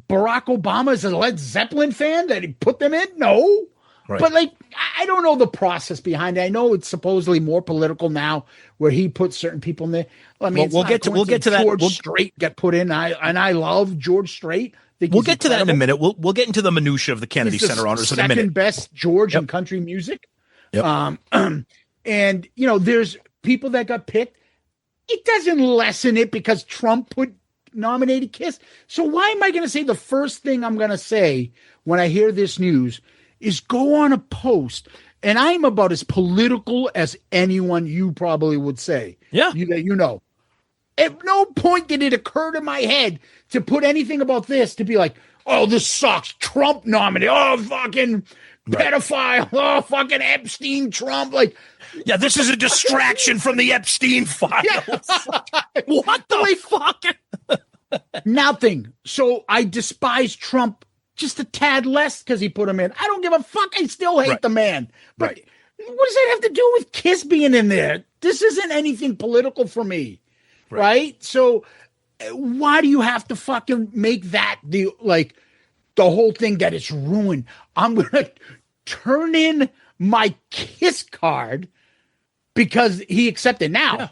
Barack Obama is a Led Zeppelin fan that he put them in? No. Right. But like, I don't know the process behind it. I know it's supposedly more political now, where he puts certain people in there. I mean, we'll get to that. George Strait get put in, and I love George Strait. We'll get to that in a minute. We'll get into the minutia of the Kennedy Center honors in a minute. Second best George in country music. Yep. And there's people that got picked. It doesn't lessen it because Trump nominated KISS. So why am I going to say the first thing I'm going to say when I hear this news is go on a post, and I'm about as political as anyone you probably would say. Yeah. At no point did it occur to my head to put anything about this to be like, oh, this sucks. Trump nominated. Oh, fucking pedophile. Oh, fucking Epstein Trump. Like, yeah, this is a distraction from the Epstein files. Yeah. What the fuck? Nothing. So I despise Trump just a tad less because he put him in. I don't give a fuck. I still hate the man. But what does that have to do with KISS being in there? This isn't anything political for me. Right? So why do you have to fucking make that the whole thing that it's ruined? I'm going to turn in my KISS card because he accepted. Now,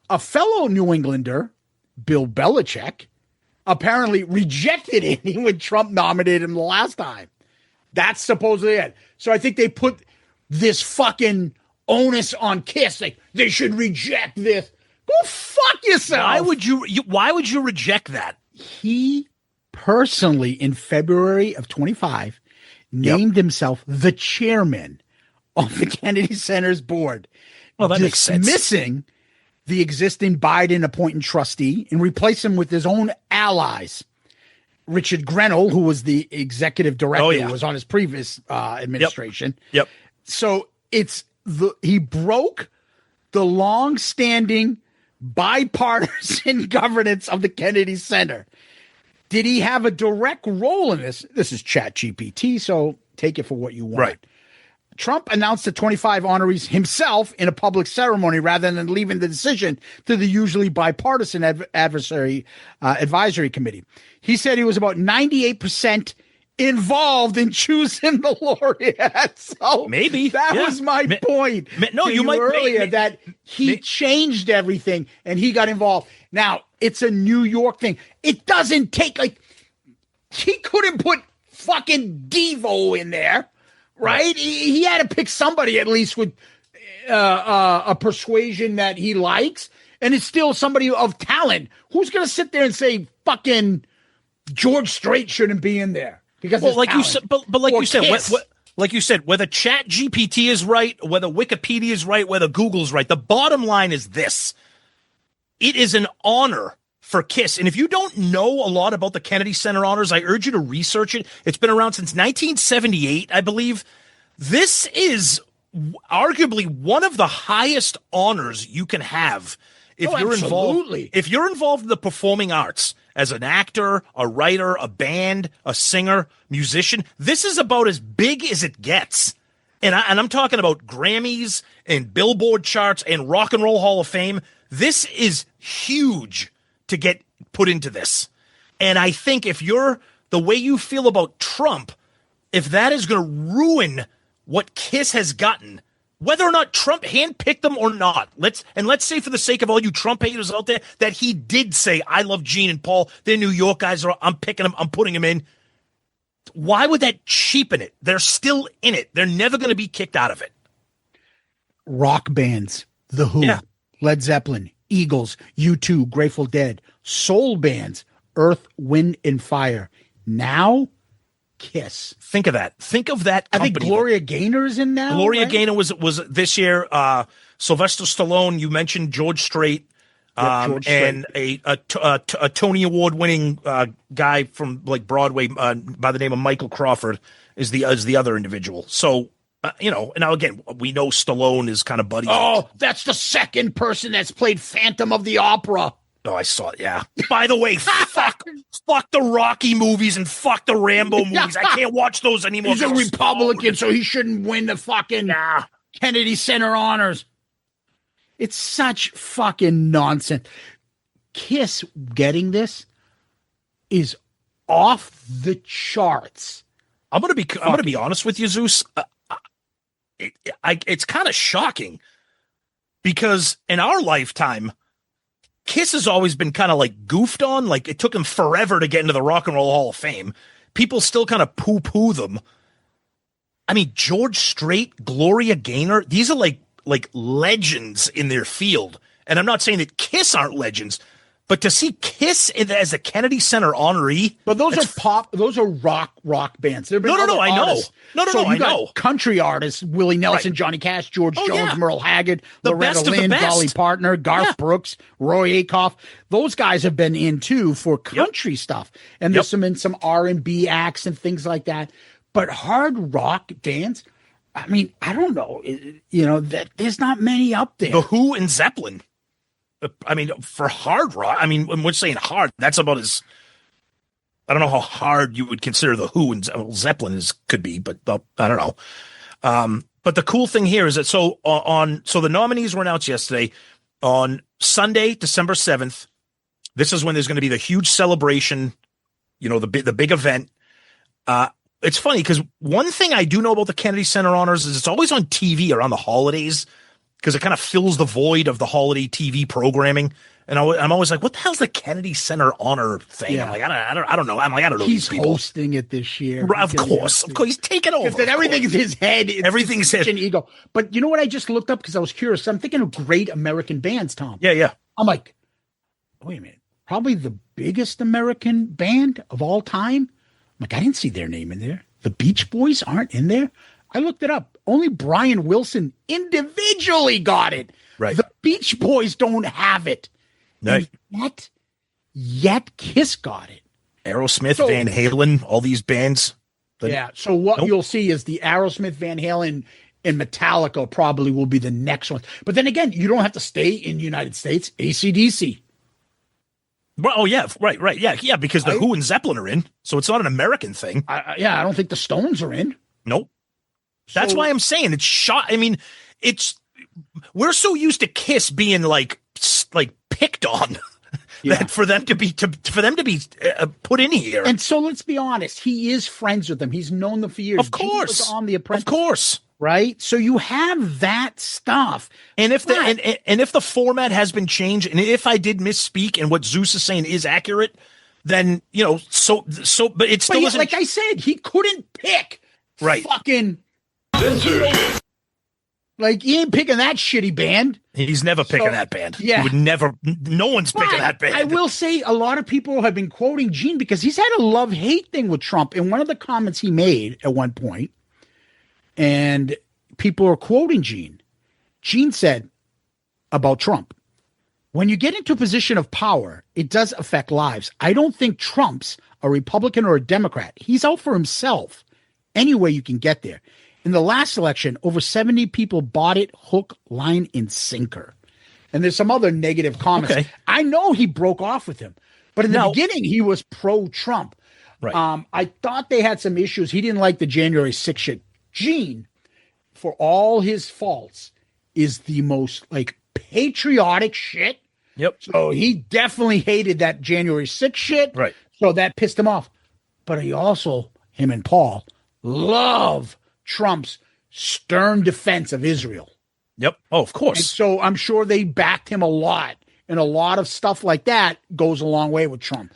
a fellow New Englander, Bill Belichick, apparently rejected it when Trump nominated him the last time. That's supposedly it. So I think they put this fucking onus on KISS. Like, they should reject this. Go fuck yourself. Why would you reject that? He personally, in February of 25, named himself the chairman of the Kennedy Center's board. Well, that makes sense. Dismissing the existing Biden appointed trustee and replace him with his own allies. Richard Grenell, who was the executive director, who was on his previous administration. Yep. So he broke the long-standing bipartisan governance of the Kennedy Center. Did he have a direct role in this? This is ChatGPT, so take it for what you want. Right. Trump announced the 25 honorees himself in a public ceremony rather than leaving the decision to the usually bipartisan advisory committee. He said he was about 98% involved in choosing the laureate. So maybe that was my point. No, you might earlier that he changed everything and he got involved. Now it's a New York thing. It doesn't take he couldn't put fucking Devo in there. Right? He had to pick somebody at least with a persuasion that he likes, and it's still somebody of talent. Who's going to sit there and say fucking George Strait shouldn't be in there? Because you said, but like you said, like you said, whether Chat GPT is right, whether Wikipedia is right, whether Google's right, the bottom line is this: it is an honor for KISS. And if you don't know a lot about the Kennedy Center honors, I urge you to research it. It's been around since 1978, I believe. This is arguably one of the highest honors you can have if you're involved. If you're involved in the performing arts as an actor, a writer, a band, a singer, musician. This is about as big as it gets. And I'm talking about Grammys and Billboard charts and Rock and Roll Hall of Fame. This is huge to get put into this. And I think if you're the way you feel about Trump, if that is going to ruin what KISS has gotten, whether or not Trump handpicked them or not, let's say for the sake of all you Trump haters out there that he did say, I love Gene and Paul, they're New York guys, I'm picking them, I'm putting them in. Why would that cheapen it? They're still in it. They're never going to be kicked out of it. Rock bands, The Who, Led Zeppelin, Eagles, U2, Grateful Dead, soul bands, Earth, Wind, and Fire. Now, KISS. Think of that. Think of that company. I think Gloria Gaynor's in now. Gloria Gaynor was this year. Sylvester Stallone. You mentioned George Strait, and a Tony Award winning guy from like Broadway by the name of Michael Crawford is the other individual. So now again, we know Stallone is kind of buddy. Oh, that's the second person that's played Phantom of the Opera. Oh, I saw it. Yeah. By the way, fuck the Rocky movies and fuck the Rambo movies. I can't watch those anymore. He's a Republican, so he shouldn't win the fucking Kennedy Center honors. It's such fucking nonsense. KISS getting this is off the charts. I'm gonna be honest with you, Zeus. It's kind of shocking because in our lifetime, KISS has always been kind of like goofed on. Like it took them forever to get into the Rock and Roll Hall of Fame. People still kind of poo-poo them. I mean, George Strait, Gloria Gaynor, these are like legends in their field. And I'm not saying that KISS aren't legends, but to see KISS as a Kennedy Center honoree. But those are rock bands. No, I know. I know. Country artists, Willie Nelson, right. Johnny Cash, George Jones, Merle Haggard, Loretta Lynn, Dolly Parton, Garth Brooks, Roy Acuff. Those guys have been in too for country stuff. And there's some R&B acts and things like that. But hard rock bands, I mean, I don't know. That there's not many up there. The Who and Zeppelin. I mean, for hard rock, I mean, when we're saying hard, that's about as, I don't know how hard you would consider the Who and Zeppelin could be, but I don't know. But the cool thing here is that so the nominees were announced yesterday. On Sunday, December 7th, this is when there's going to be the huge celebration, the big event. It's funny because one thing I do know about the Kennedy Center Honors is it's always on TV around the holidays, because it kind of fills the void of the holiday TV programming. And I'm always like, what the hell's the Kennedy Center honor thing? Yeah. I'm like, I don't know. I'm like, I don't know. He's hosting it this year. Of course. He's taking over. Everything's his head. Everything's his ego. But you know what I just looked up because I was curious. I'm thinking of great American bands, Tom. Yeah. I'm like, wait a minute. Probably the biggest American band of all time. I'm like, I didn't see their name in there. The Beach Boys aren't in there. I looked it up. Only Brian Wilson individually got it. Right. The Beach Boys don't have it. No. Yet KISS got it. Aerosmith, Van Halen, all these bands. So what you'll see is the Aerosmith, Van Halen, and Metallica probably will be the next one. But then again, you don't have to stay in the United States. AC/DC. Well, oh, yeah, right. Yeah, because the Who and Zeppelin are in, so it's not an American thing. I don't think the Stones are in. Nope. That's why I'm saying it's shot. I mean, we're so used to KISS being like picked on that for them to be put in here. And so let's be honest, he is friends with them. He's known them for years. Of course, was on The Apprentice. Of course, right. So you have that stuff. And if the format has been changed, and if I did misspeak, and what Zeus is saying is accurate, then but it still isn't. Like I said, he couldn't pick fucking. Like, he ain't picking that shitty band. He's never picking that band. Yeah. He would never. No one's picking that band. I will say a lot of people have been quoting Gene because he's had a love-hate thing with Trump. And one of the comments he made at one point, and people are quoting Gene. Gene said about Trump, when you get into a position of power, it does affect lives. I don't think Trump's a Republican or a Democrat. He's out for himself any way you can get there. In the last election, over 70 people bought it hook, line, and sinker. And there's some other negative comments. Okay. I know he broke off with him, but in the beginning, he was pro-Trump. Right. I thought they had some issues. He didn't like the January 6th shit. Gene, for all his faults, is the most patriotic shit. Yep. So he definitely hated that January 6th shit. Right. So that pissed him off. But he also, him and Paul, love Trump's stern defense of Israel. Yep. Oh, of course. And so I'm sure they backed him a lot. And a lot of stuff like that goes a long way with Trump.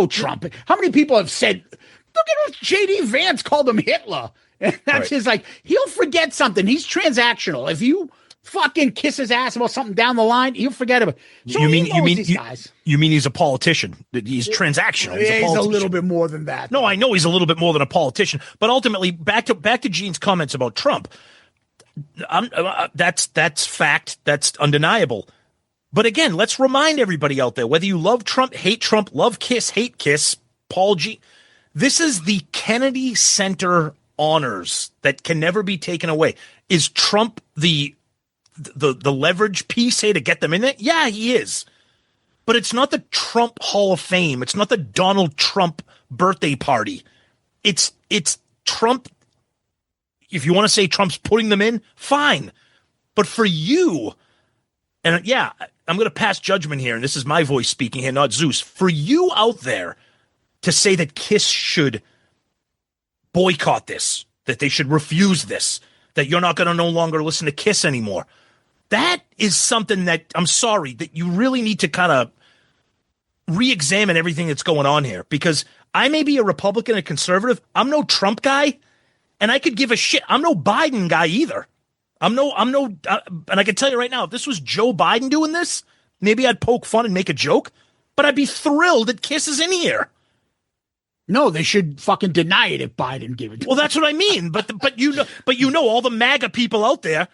Trump. How many people have said, look at what J.D. Vance called him Hitler. And that's his he'll forget something. He's transactional. If you fucking kiss his ass about something down the line, he'll forget about it. So you mean he's a politician? He's transactional. He's a little bit more than that. No, I know he's a little bit more than a politician. But ultimately, back to Gene's comments about Trump. That's fact. That's undeniable. But again, let's remind everybody out there, whether you love Trump, hate Trump, love KISS, hate KISS, Paul G. This is the Kennedy Center honors that can never be taken away. Is Trump the leverage piece, say, to get them in there? Yeah, he is. But it's not the Trump Hall of Fame. It's not the Donald Trump birthday party. It's Trump. If you want to say Trump's putting them in, fine. But for you, and yeah, I'm going to pass judgment here, and this is my voice speaking here, not Zeus. For you out there to say that KISS should boycott this, that they should refuse this, that you're not going to no longer listen to KISS anymore, that is something that, I'm sorry, that you really need to kind of re-examine everything that's going on here. Because I may be a Republican and conservative. I'm no Trump guy, and I could give a shit. I'm no Biden guy either. And I can tell you right now, if this was Joe Biden doing this, maybe I'd poke fun and make a joke, but I'd be thrilled that KISS is in here. No, they should fucking deny it if Biden gave it to them. Well, that's what I mean. But you know, all the MAGA people out there,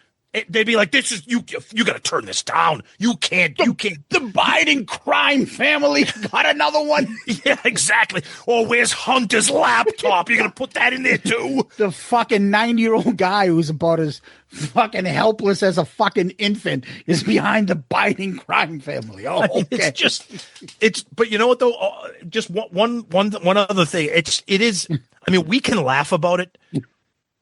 they'd be like, "This is you got to turn this down. You can't. The Biden crime family got another one." Yeah, exactly. Or where's Hunter's laptop? You're gonna put that in there too? The fucking 90-year-old guy who's about as fucking helpless as a fucking infant is behind the Biden crime family. Oh, okay. But you know what though? Just one other thing. It is. I mean, we can laugh about it.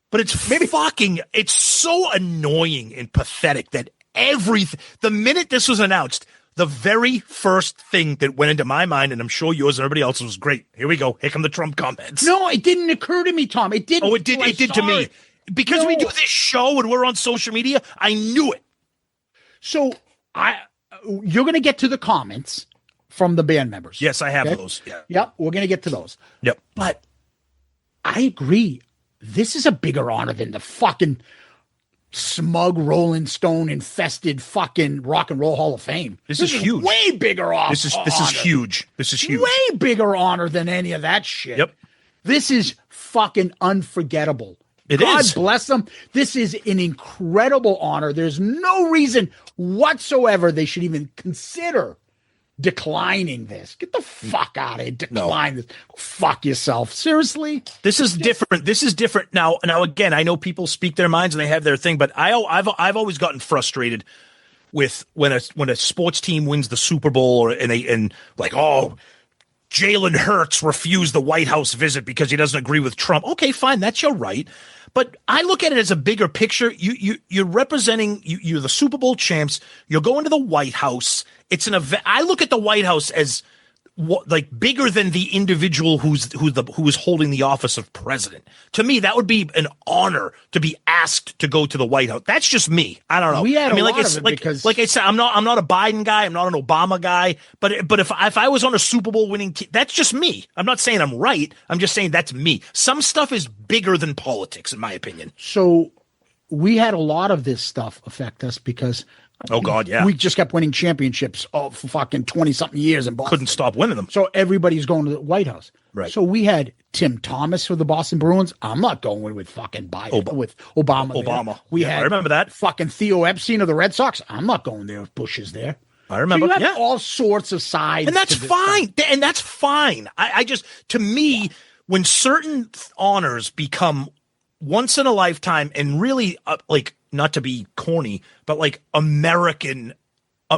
But it's so annoying and pathetic that the minute this was announced, the very first thing that went into my mind, and I'm sure yours and everybody else's, was great. Here we go. Here come the Trump comments. No, it didn't occur to me, Tom. It didn't. Oh, it did. It did to me. Because we do this show and we're on social media, I knew it. So you're going to get to the comments from the band members. Yes, I have those. Yeah. Yep, we're going to get to those. Yep. But I agree. This is a bigger honor than the fucking smug Rolling Stone infested fucking Rock and Roll Hall of Fame. This is huge. Way bigger honor. This is huge. This is huge. Way bigger honor than any of that shit. Yep. This is fucking unforgettable. God bless them. This is an incredible honor. There's no reason whatsoever they should even consider declining this. Get the fuck out of here. Decline this. Go fuck yourself. Seriously? This is different. This is different. Now again, I know people speak their minds and they have their thing, but I've always gotten frustrated with when a sports team wins the Super Bowl and Jalen Hurts refused the White House visit because he doesn't agree with Trump. Okay, fine, that's your right. But I look at it as a bigger picture. You're representing, you're the Super Bowl champs. You're going to the White House. It's an event. I look at the White House as bigger than the individual who is holding the office of president. To me, that would be an honor to be asked to go to the White House. That's just me. I don't know. Like I said, I'm not a Biden guy. I'm not an Obama guy. But if I was on a Super Bowl winning team, that's just me. I'm not saying I'm right. I'm just saying that's me. Some stuff is bigger than politics, in my opinion. So we had a lot of this stuff affect us because. Oh God, yeah. We just kept winning championships for fucking 20-something years in Boston. Couldn't stop winning them. So everybody's going to the White House. Right. So we had Tim Thomas for the Boston Bruins. I'm not going with fucking Biden, with Obama. I remember that. Fucking Theo Epstein of the Red Sox. I'm not going there if Bush is there. I remember. So you have all sorts of sides. And that's fine. And that's fine. I just, to me, when certain honors become once in a lifetime and really not to be corny, but American,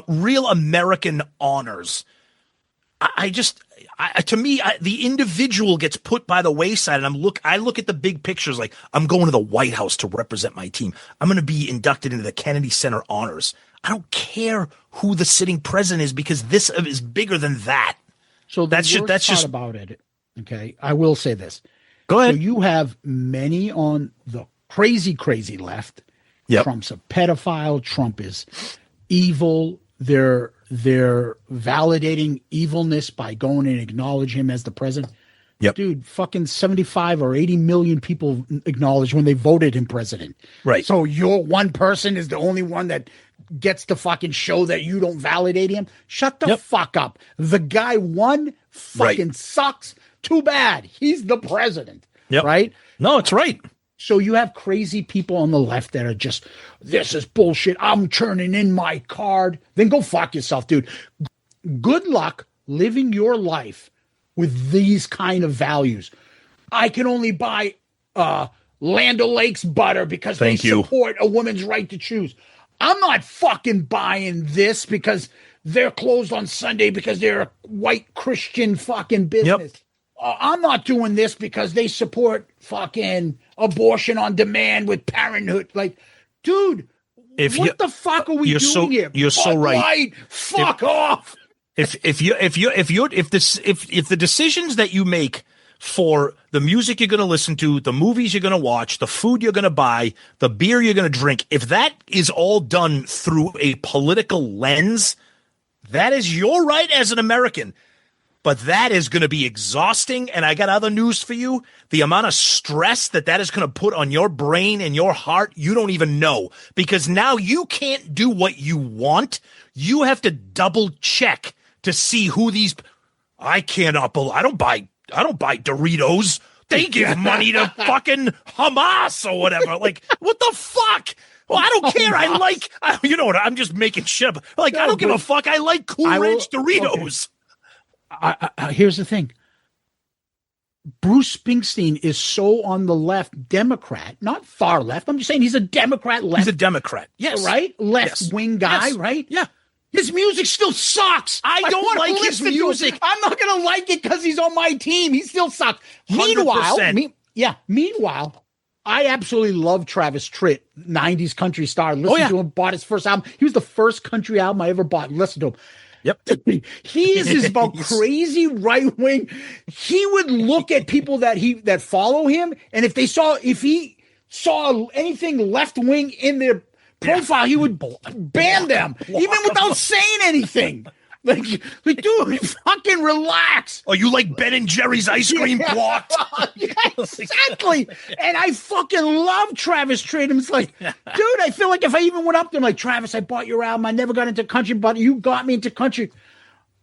real American honors. To me, the individual gets put by the wayside, and I look at the big pictures. I'm going to the White House to represent my team. I'm going to be inducted into the Kennedy Center honors. I don't care who the sitting president is because this is bigger than that. So that's just about it. Okay, I will say this. Go ahead. So you have many on the crazy left. Yep. Trump's a pedophile. Trump is evil. They're validating evilness by going and acknowledge him as the president. Yep. Dude, fucking 75 or 80 million people acknowledged when they voted him president. Right. So your one person is the only one that gets to fucking show that you don't validate him. Shut the fuck up. The guy won. Fucking sucks. Too bad. He's the president. Yep. Right? No, it's right. So you have crazy people on the left that are just, this is bullshit. I'm turning in my card. Then go fuck yourself, dude. Good luck living your life with these kind of values. I can only buy Land O'Lakes butter because they support a woman's right to choose. I'm not fucking buying this because they're closed on Sunday because they're a white Christian fucking business. Yep. I'm not doing this because they support fucking abortion on demand with Parenthood. Like, dude, what the fuck are we doing here? You're so right. Fuck off. If the decisions that you make for the music you're going to listen to, the movies you're going to watch, the food you're going to buy, the beer you're going to drink, if that is all done through a political lens, that is your right as an American. But that is going to be exhausting, and I got other news for you. The amount of stress that is going to put on your brain and your heart, you don't even know. Because now you can't do what you want. You have to double check to see who these. I don't buy Doritos. They give money to fucking Hamas or whatever. Like, what the fuck? Well, I don't care. You know what? I'm just making shit up. Like, I don't give a fuck. I like Cool Ranch Doritos. Okay. Here's the thing. Bruce Springsteen is so on the left, Democrat, not far left. I'm just saying he's a Democrat left. He's a Democrat. Yes. Right? Left-wing guy, right? Yeah. His music still sucks. I don't like his music. I'm not going to like it because he's on my team. He still sucks. 100%. Meanwhile, I absolutely love Travis Tritt, 90s country star. Listened to him, bought his first album. He was the first country album I ever bought. Listen to him. Yep. He is about crazy right wing. He would look at people that follow him, and if he saw anything left wing in their profile, he would ban them, even without saying anything. Like, dude, fucking relax. Oh, you like Ben and Jerry's ice cream blocked? Yeah, exactly. And I fucking love Travis Tritt. It's like, dude, I feel like if I even went up to him, like, Travis, I bought your album. I never got into country, but you got me into country.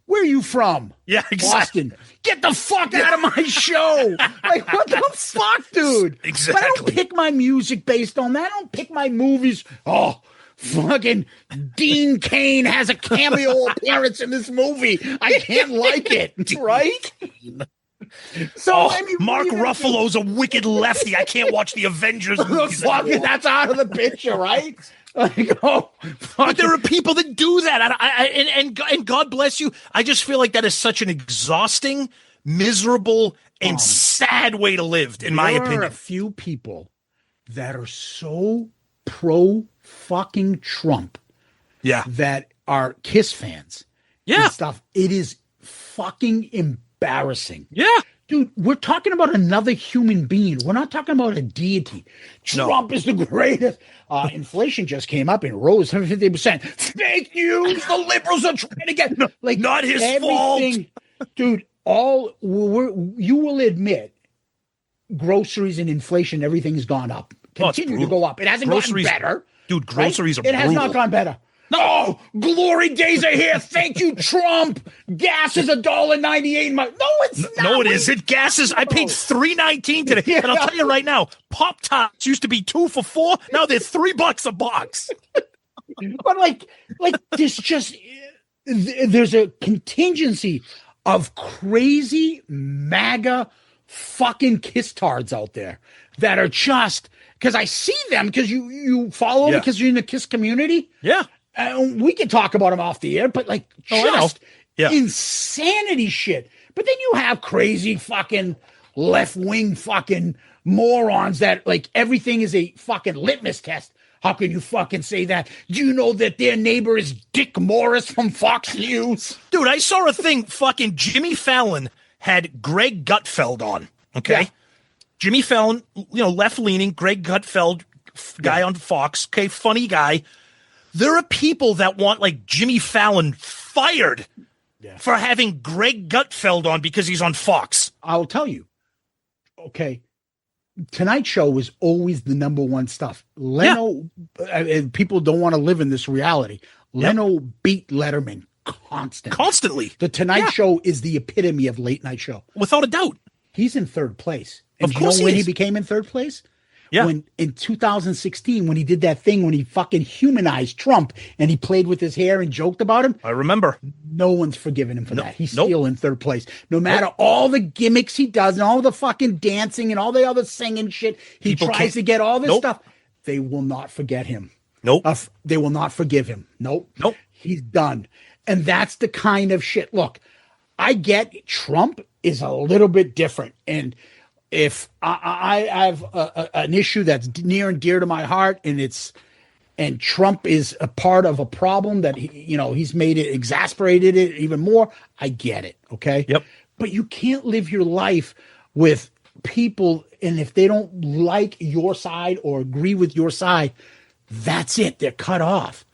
Where are you from? Yeah, exactly. Boston. Get the fuck out of my show. Like, what the fuck, dude? Exactly. But I don't pick my music based on that. I don't pick my movies. Oh, fucking Dean Cain has a cameo appearance in this movie. I can't like it, right? So Mark Ruffalo's a wicked lefty. I can't watch the Avengers movies. That's out of the picture, right? Like, but there are people that do that, and God bless you. I just feel like that is such an exhausting, miserable, and sad way to live, in my opinion. There are a few people that are so pro fucking Trump, that are KISS fans, and stuff. It is fucking embarrassing. Yeah, dude, we're talking about another human being. We're not talking about a deity. Trump is the greatest. Inflation just came up and rose 150%. Fake news. The liberals are trying to get not his fault, dude. You will admit, groceries and inflation, everything's gone up. Continue to go up. It hasn't gotten better. Dude, groceries are brutal. It has not gone better. No, glory days are here. Thank you, Trump. Gas is $1.98. No, it's not. No, it isn't. Gas is. I paid $3.19 today, and I'll tell you right now, Pop Tarts used to be 2 for $4. Now they're $3 a box. But like there's a contingency of crazy MAGA fucking kiss tards out there that are just. Because I see them, because you follow them, because you're in the KISS community. Yeah. We can talk about them off the air, but like just insanity shit. But then you have crazy fucking left-wing fucking morons that like everything is a fucking litmus test. How can you fucking say that? Do you know that their neighbor is Dick Morris from Fox News? Dude, I saw a thing. Fucking Jimmy Fallon had Greg Gutfeld on. Okay. Yeah. Jimmy Fallon, left-leaning, Greg Gutfeld, guy on Fox, okay, funny guy. There are people that want, like, Jimmy Fallon fired for having Greg Gutfeld on because he's on Fox. I'll tell you. Okay. Tonight Show was always the number one stuff. Leno, people don't want to live in this reality. Leno beat Letterman constantly. The Tonight Show is the epitome of late night show. Without a doubt. He's in third place. And of course when he became in third place? Yeah. When in 2016, when he did that thing when he fucking humanized Trump and he played with his hair and joked about him. I remember. No one's forgiven him for that. He's Nope. still in third place. No matter all the gimmicks he does and all the fucking dancing and all the other singing shit, he People tries can't- to get all this Nope. stuff. They will not forget him. Nope. They will not forgive him. Nope. Nope. He's done. And that's the kind of shit. Look, I get Trump is a little bit different. And if I have an issue that's near and dear to my heart, and Trump is a part of a problem that he's made it, exasperated it even more, I get it. Okay. Yep. But you can't live your life with people, and if they don't like your side or agree with your side, that's it. They're cut off.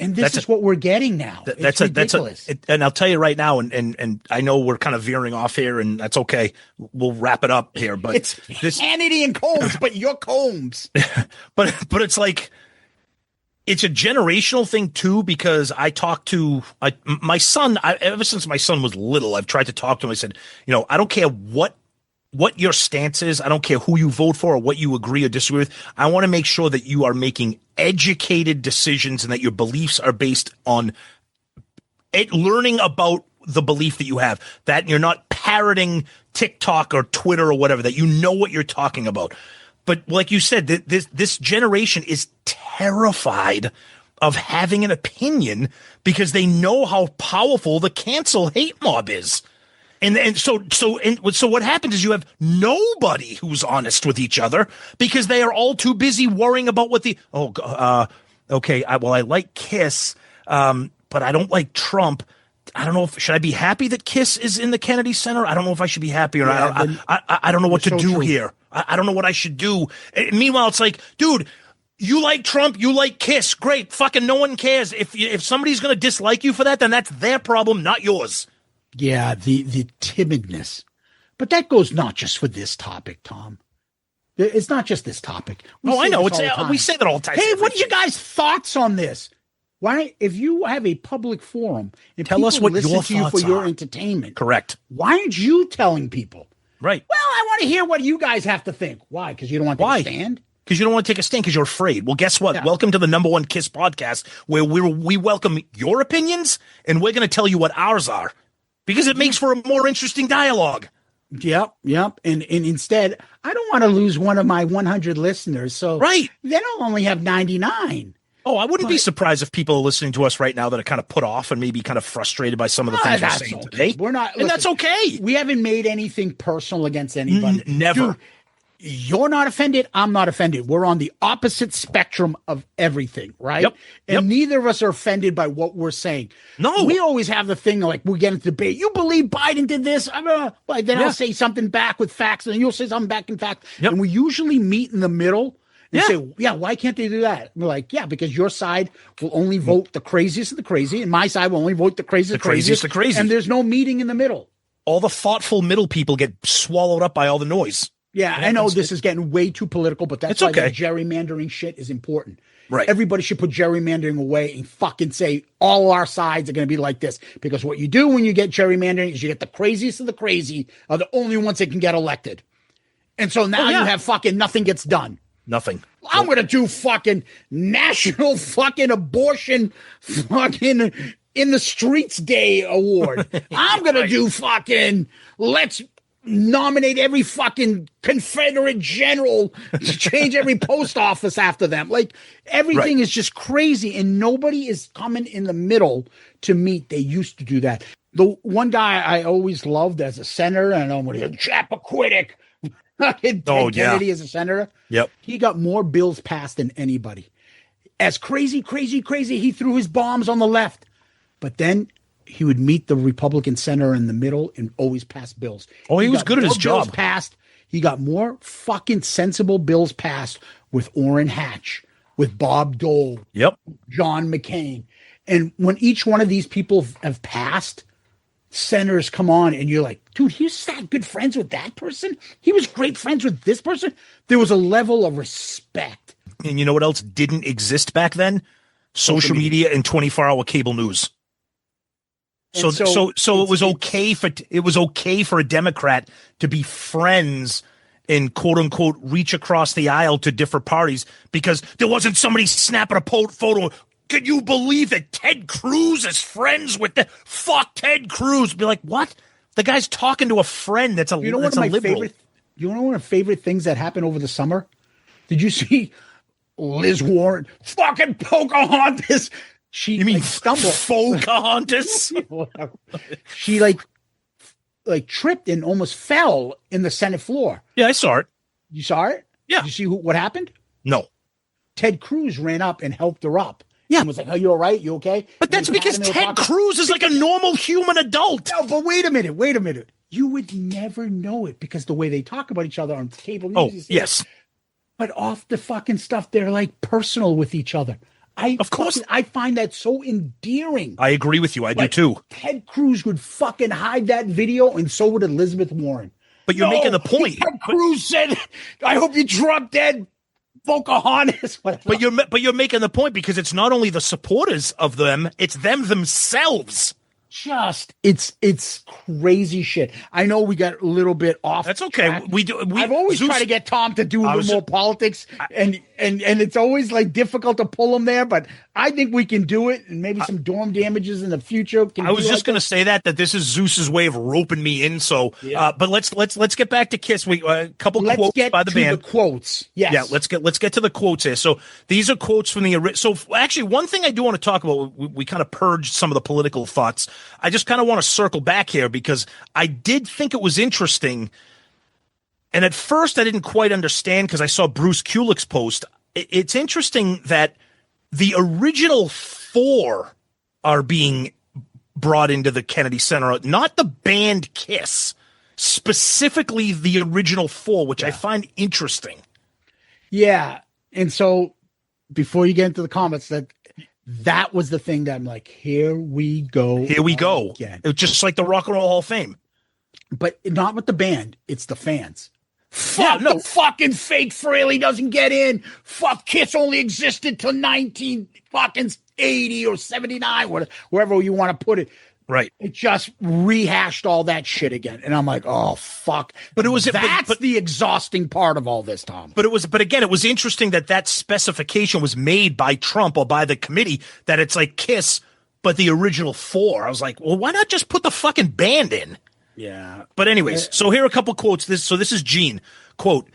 And this is what we're getting now. It's ridiculous. And I'll tell you right now, and I know we're kind of veering off here, and that's okay. We'll wrap it up here, but it's Hannity and Combs, but you're Combs. but it's like, it's a generational thing too, because I talked to my son. Ever since my son was little, I've tried to talk to him. I said, I don't care what your stance is. I don't care who you vote for or what you agree or disagree with. I want to make sure that you are making educated decisions and that your beliefs are based on learning about the belief that you have, that you're not parroting TikTok or Twitter or whatever, that you know what you're talking about. But like you said, this generation is terrified of having an opinion because they know how powerful the cancel hate mob is. And so what happens is you have nobody who's honest with each other because they are all too busy worrying about what I like KISS, but I don't like Trump. I don't know should I be happy that KISS is in the Kennedy Center? I don't know if I should be happy or not. I don't know what to do here. I don't know what I should do. And meanwhile, it's like, dude, you like Trump, you like KISS, great. Fucking no one cares. If somebody's going to dislike you for that, then that's their problem, not yours. Yeah, the timidness. But that goes not just for this topic, Tom. It's not just this topic. I know. We say that all the time. Hey, what are you guys' thoughts on this? Why, if you have a public forum and tell us what listen your to you thoughts for your are. Entertainment, Correct. Why aren't you telling people? Right. Well, I want to hear what you guys have to think. Why? Because you don't want to take a stand? Because you don't want to take a stand because you're afraid. Well, guess what? Yeah. Welcome to the #1 KISS podcast, where we welcome your opinions and we're going to tell you what ours are. Because it makes for a more interesting dialogue. Yep. And instead, I don't want to lose one of my 100 listeners. So right. Then I'll only have 99. Oh, I wouldn't be surprised if people are listening to us right now that are kind of put off and maybe kind of frustrated by some of the things we're saying today. We're not, and that's okay. We haven't made anything personal against anybody. Never. Dude, you're not offended. I'm not offended. We're on the opposite spectrum of everything, right? Yep. And neither of us are offended by what we're saying. No. We always have the thing like we get into debate. You believe Biden did this? Then I'll say something back with facts, and then you'll say something back in fact. Yep. And we usually meet in the middle and say, why can't they do that? And we're like, because your side will only vote the craziest of the crazy, and my side will only vote the craziest of the crazy. And there's no meeting in the middle. All the thoughtful middle people get swallowed up by all the noise. Yeah, I know this is getting way too political, but that's why okay. the gerrymandering shit is important. Right. Everybody should put gerrymandering away and fucking say all our sides are going to be like this. Because what you do when you get gerrymandering is you get the craziest of the crazy are the only ones that can get elected. And so now you have fucking nothing gets done. Nothing. I'm going to do fucking national fucking abortion fucking in the streets day award. I'm going to do fucking let's nominate every fucking Confederate general to change every post office after them. Like everything is just crazy and nobody is coming in the middle to meet. They used to do that. The one guy I always loved as a senator, and I'm going to Chappaquiddick. Kennedy as a senator. Yep. He got more bills passed than anybody. As crazy, he threw his bombs on the left. But then he would meet the Republican senator in the middle and always pass bills. Oh, he was good at his job. He got more fucking sensible bills passed with Orrin Hatch, with Bob Dole, John McCain. And when each one of these people have passed, senators come on and you're like, dude, he was that good friends with that person? He was great friends with this person? There was a level of respect. And you know what else didn't exist back then? Social media and 24-hour cable news. So it was okay for a Democrat to be friends and quote unquote reach across the aisle to different parties because there wasn't somebody snapping a photo. Can you believe that Ted Cruz is friends with the fuck Ted Cruz? Be like, what? The guy's talking to a friend that's a liberal. One of my favorite things that happened over the summer? Did you see Liz Warren fucking Pocahontas? You mean stumbled? Pocahontas? She like tripped and almost fell in the Senate floor. Yeah, I saw it. You saw it? Yeah. Did you see what happened? No. Ted Cruz ran up and helped her up. Yeah. And was like, "Are you all right? You okay?" But that's because Ted Cruz is like a normal human adult. No, but wait a minute. You would never know it because the way they talk about each other on cable news. Oh, yes. But off the fucking stuff, they're like personal with each other. Of course. I find that so endearing. I agree with you. I do too. Ted Cruz would fucking hide that video, and so would Elizabeth Warren. But you're making the point. Ted Cruz said, "I hope you drop dead Pocahontas." But you're making the point because it's not only the supporters of them, it's them themselves. It's crazy shit. I know we got a little bit off. That's okay. Track. I've always tried to get Tom to do a little more politics, and it's always like difficult to pull him there. But I think we can do it, and maybe some dorm damages in the future. I was just going to say that this is Zeus's way of roping me in. So, but let's get back to KISS. We a couple quotes by the band. The quotes, yes. Yeah. Let's get to the quotes here. So these are quotes from the. So actually, one thing I do want to talk about. We kind of purged some of the political thoughts. I just kind of want to circle back here because I did think it was interesting. And at first I didn't quite understand because I saw Bruce Kulick's post. It's interesting that the original 4 are being brought into the Kennedy Center, not the band KISS, specifically the original 4, which I find interesting. Yeah. And so before you get into the comments, that was the thing that I'm like, here we go. Here we go. Again. It's just like the Rock and Roll Hall of Fame. But not with the band. It's the fans. Fuck, no fucking fake Fraley doesn't get in. Fuck, KISS only existed till 1980 or 79, wherever you want to put it. Right. It just rehashed all that shit again. And I'm like, oh, fuck. But it was that's the exhausting part of all this, Tom. But again, it was interesting that specification was made by Trump or by the committee that it's like KISS, but the original 4. I was like, well, why not just put the fucking band in? Yeah. But anyways, so here are a couple quotes. This is Gene. Quote,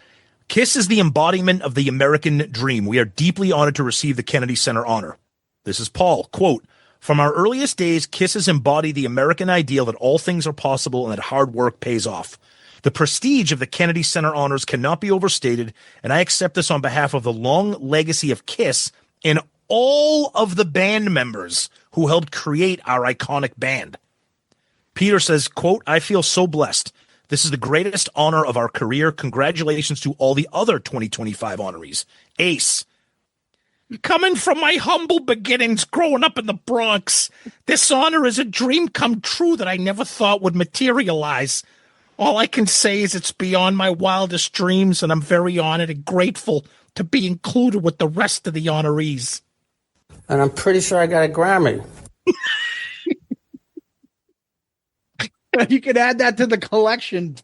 KISS is the embodiment of the American dream. We are deeply honored to receive the Kennedy Center honor. This is Paul. Quote, from our earliest days, KISS has embodied the American ideal that all things are possible and that hard work pays off. The prestige of the Kennedy Center honors cannot be overstated, and I accept this on behalf of the long legacy of KISS and all of the band members who helped create our iconic band. Peter says, quote, I feel so blessed. This is the greatest honor of our career. Congratulations to all the other 2025 honorees. Ace. Coming from my humble beginnings growing up in the Bronx, this honor is a dream come true that I never thought would materialize. All I can say is it's beyond my wildest dreams, and I'm very honored and grateful to be included with the rest of the honorees. And I'm pretty sure I got a Grammy. You could add that to the collection.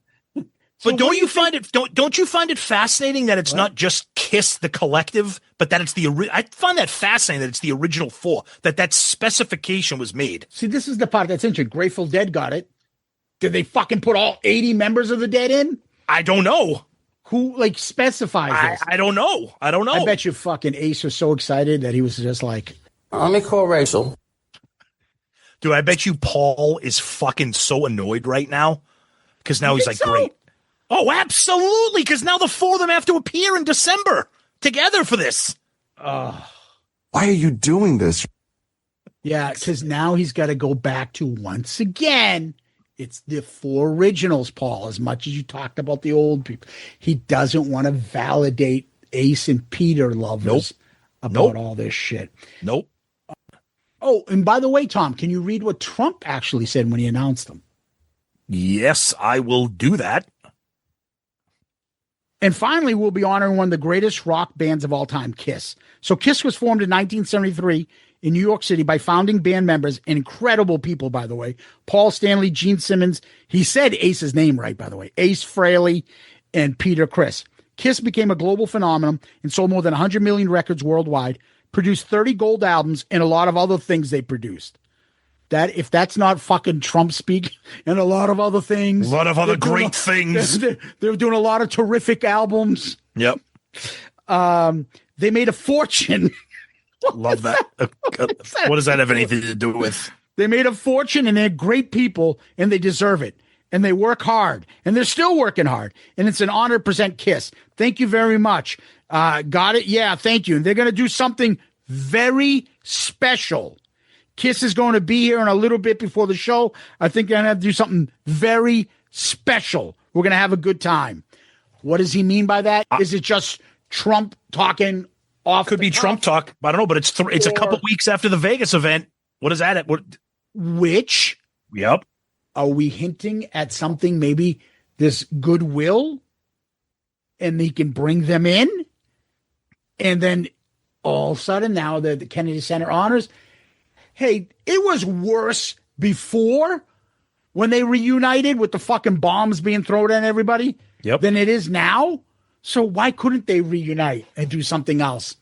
But don't you find it fascinating that it's not just KISS the collective, but that it's I find that fascinating that it's the original 4, that specification was made. See, this is the part that's interesting. Grateful Dead got it. Did they fucking put all 80 members of the Dead in? I don't know. Who specifies this? I don't know. I bet you fucking Ace was so excited that he was just like, let me call Rachel. Dude, I bet you Paul is fucking so annoyed right now because now he's like, great. Oh, absolutely, because now the 4 of them have to appear in December together for this. Why are you doing this? Yeah, because now he's got to go back to, once again, it's the 4 originals, Paul, as much as you talked about the old people. He doesn't want to validate Ace and Peter lovers about all this shit. Nope. Oh, and by the way, Tom, can you read what Trump actually said when he announced them? Yes, I will do that. And finally, we'll be honoring one of the greatest rock bands of all time, KISS. So KISS was formed in 1973 in New York City by founding band members, and incredible people, by the way, Paul Stanley, Gene Simmons. He said Ace's name right, by the way. Ace Frehley and Peter Criss. KISS became a global phenomenon and sold more than 100 million records worldwide, produced 30 gold albums, and a lot of other things they produced. That if that's not fucking Trump speak, and a lot of other things. A lot of other great things. They're doing a lot of terrific albums. Yep. They made a fortune. Love that. What does that have anything to do with? They made a fortune, and they're great people, and they deserve it. And they work hard, and they're still working hard. And it's an honor to present KISS. Thank you very much. Got it? Yeah, thank you. And they're going to do something very special. KISS is going to be here in a little bit before the show. I think they're going to have to do something very special. We're going to have a good time. What does he mean by that? Is it just Trump talking off? Could be Trump talk. I don't know, but it's a couple weeks after the Vegas event. What is that? Which? Yep. Are we hinting at something? Maybe this goodwill, and he can bring them in, and then all of a sudden now the Kennedy Center honors. Hey, it was worse before when they reunited with the fucking bombs being thrown at everybody than it is now. So why couldn't they reunite and do something else?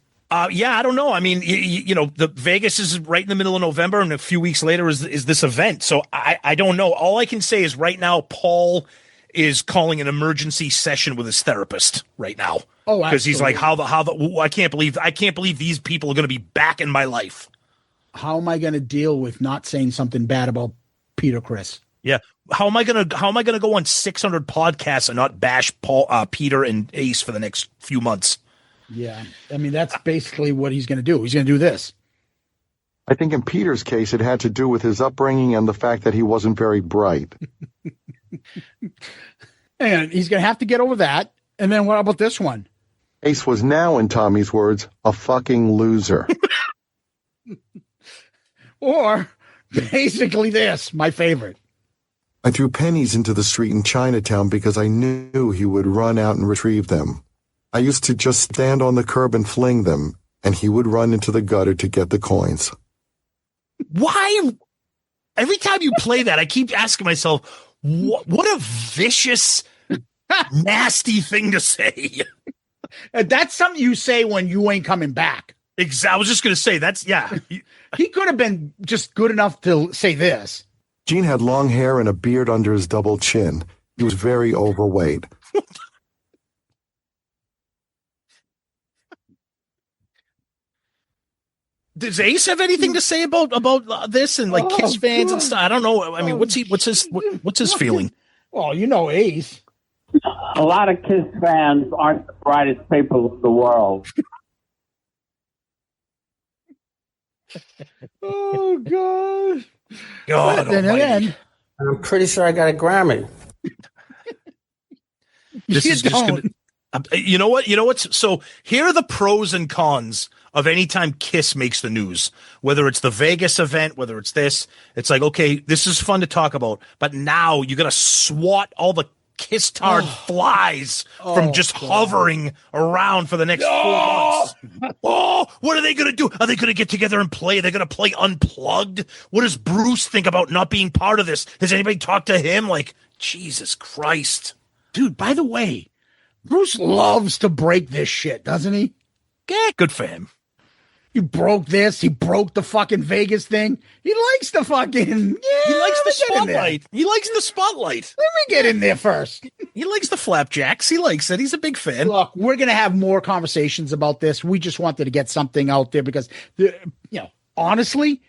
Yeah, I don't know. I mean, you know, the Vegas is right in the middle of November, and a few weeks later is this event. So I don't know. All I can say is right now, Paul is calling an emergency session with his therapist right now. Oh, because he's like, I can't believe these people are going to be back in my life. How am I going to deal with not saying something bad about Peter Criss? Yeah. How am I gonna go on 600 podcasts and not bash Peter and Ace for the next few months? Yeah, I mean that's basically what he's going to do. He's going to do this. I think in Peter's case, it had to do with his upbringing and the fact that he wasn't very bright. And he's going to have to get over that. And then what about this one? Ace was now, in Tommy's words, a fucking loser. Or basically this, my favorite. I threw pennies into the street in Chinatown because I knew he would run out and retrieve them. I used to just stand on the curb and fling them, and he would run into the gutter to get the coins. Why? Every time you play that, I keep asking myself, what a vicious, nasty thing to say. That's something you say when you ain't coming back. I was just going to say, yeah. He could have been just good enough to say this. Gene had long hair and a beard under his double chin. He was very overweight. Does Ace have anything to say about this and like KISS fans and stuff? I don't know. I mean, what's his feeling? Well, you know, Ace. A lot of KISS fans aren't the brightest people in the world. Oh God! God Almighty. I'm pretty sure I got a Grammy. This is just gonna. You know what? So here are the pros and cons of any time KISS makes the news. Whether it's the Vegas event, whether it's this, it's like, okay, this is fun to talk about, but now you got to swat all the kiss-tarred flies from just hovering around for the next 4 months. Oh, what are they going to do? Are they going to get together and play? Are they going to play unplugged? What does Bruce think about not being part of this? Has anybody talked to him? Like, Jesus Christ. Dude, by the way, Bruce loves to break this shit, doesn't he? Yeah, good for him. He broke this. He broke the fucking Vegas thing. He likes the fucking... Yeah, he likes the spotlight. He likes the spotlight. Let me get in there first. He likes the flapjacks. He likes it. He's a big fan. Look, we're going to have more conversations about this. We just wanted to get something out there because, honestly,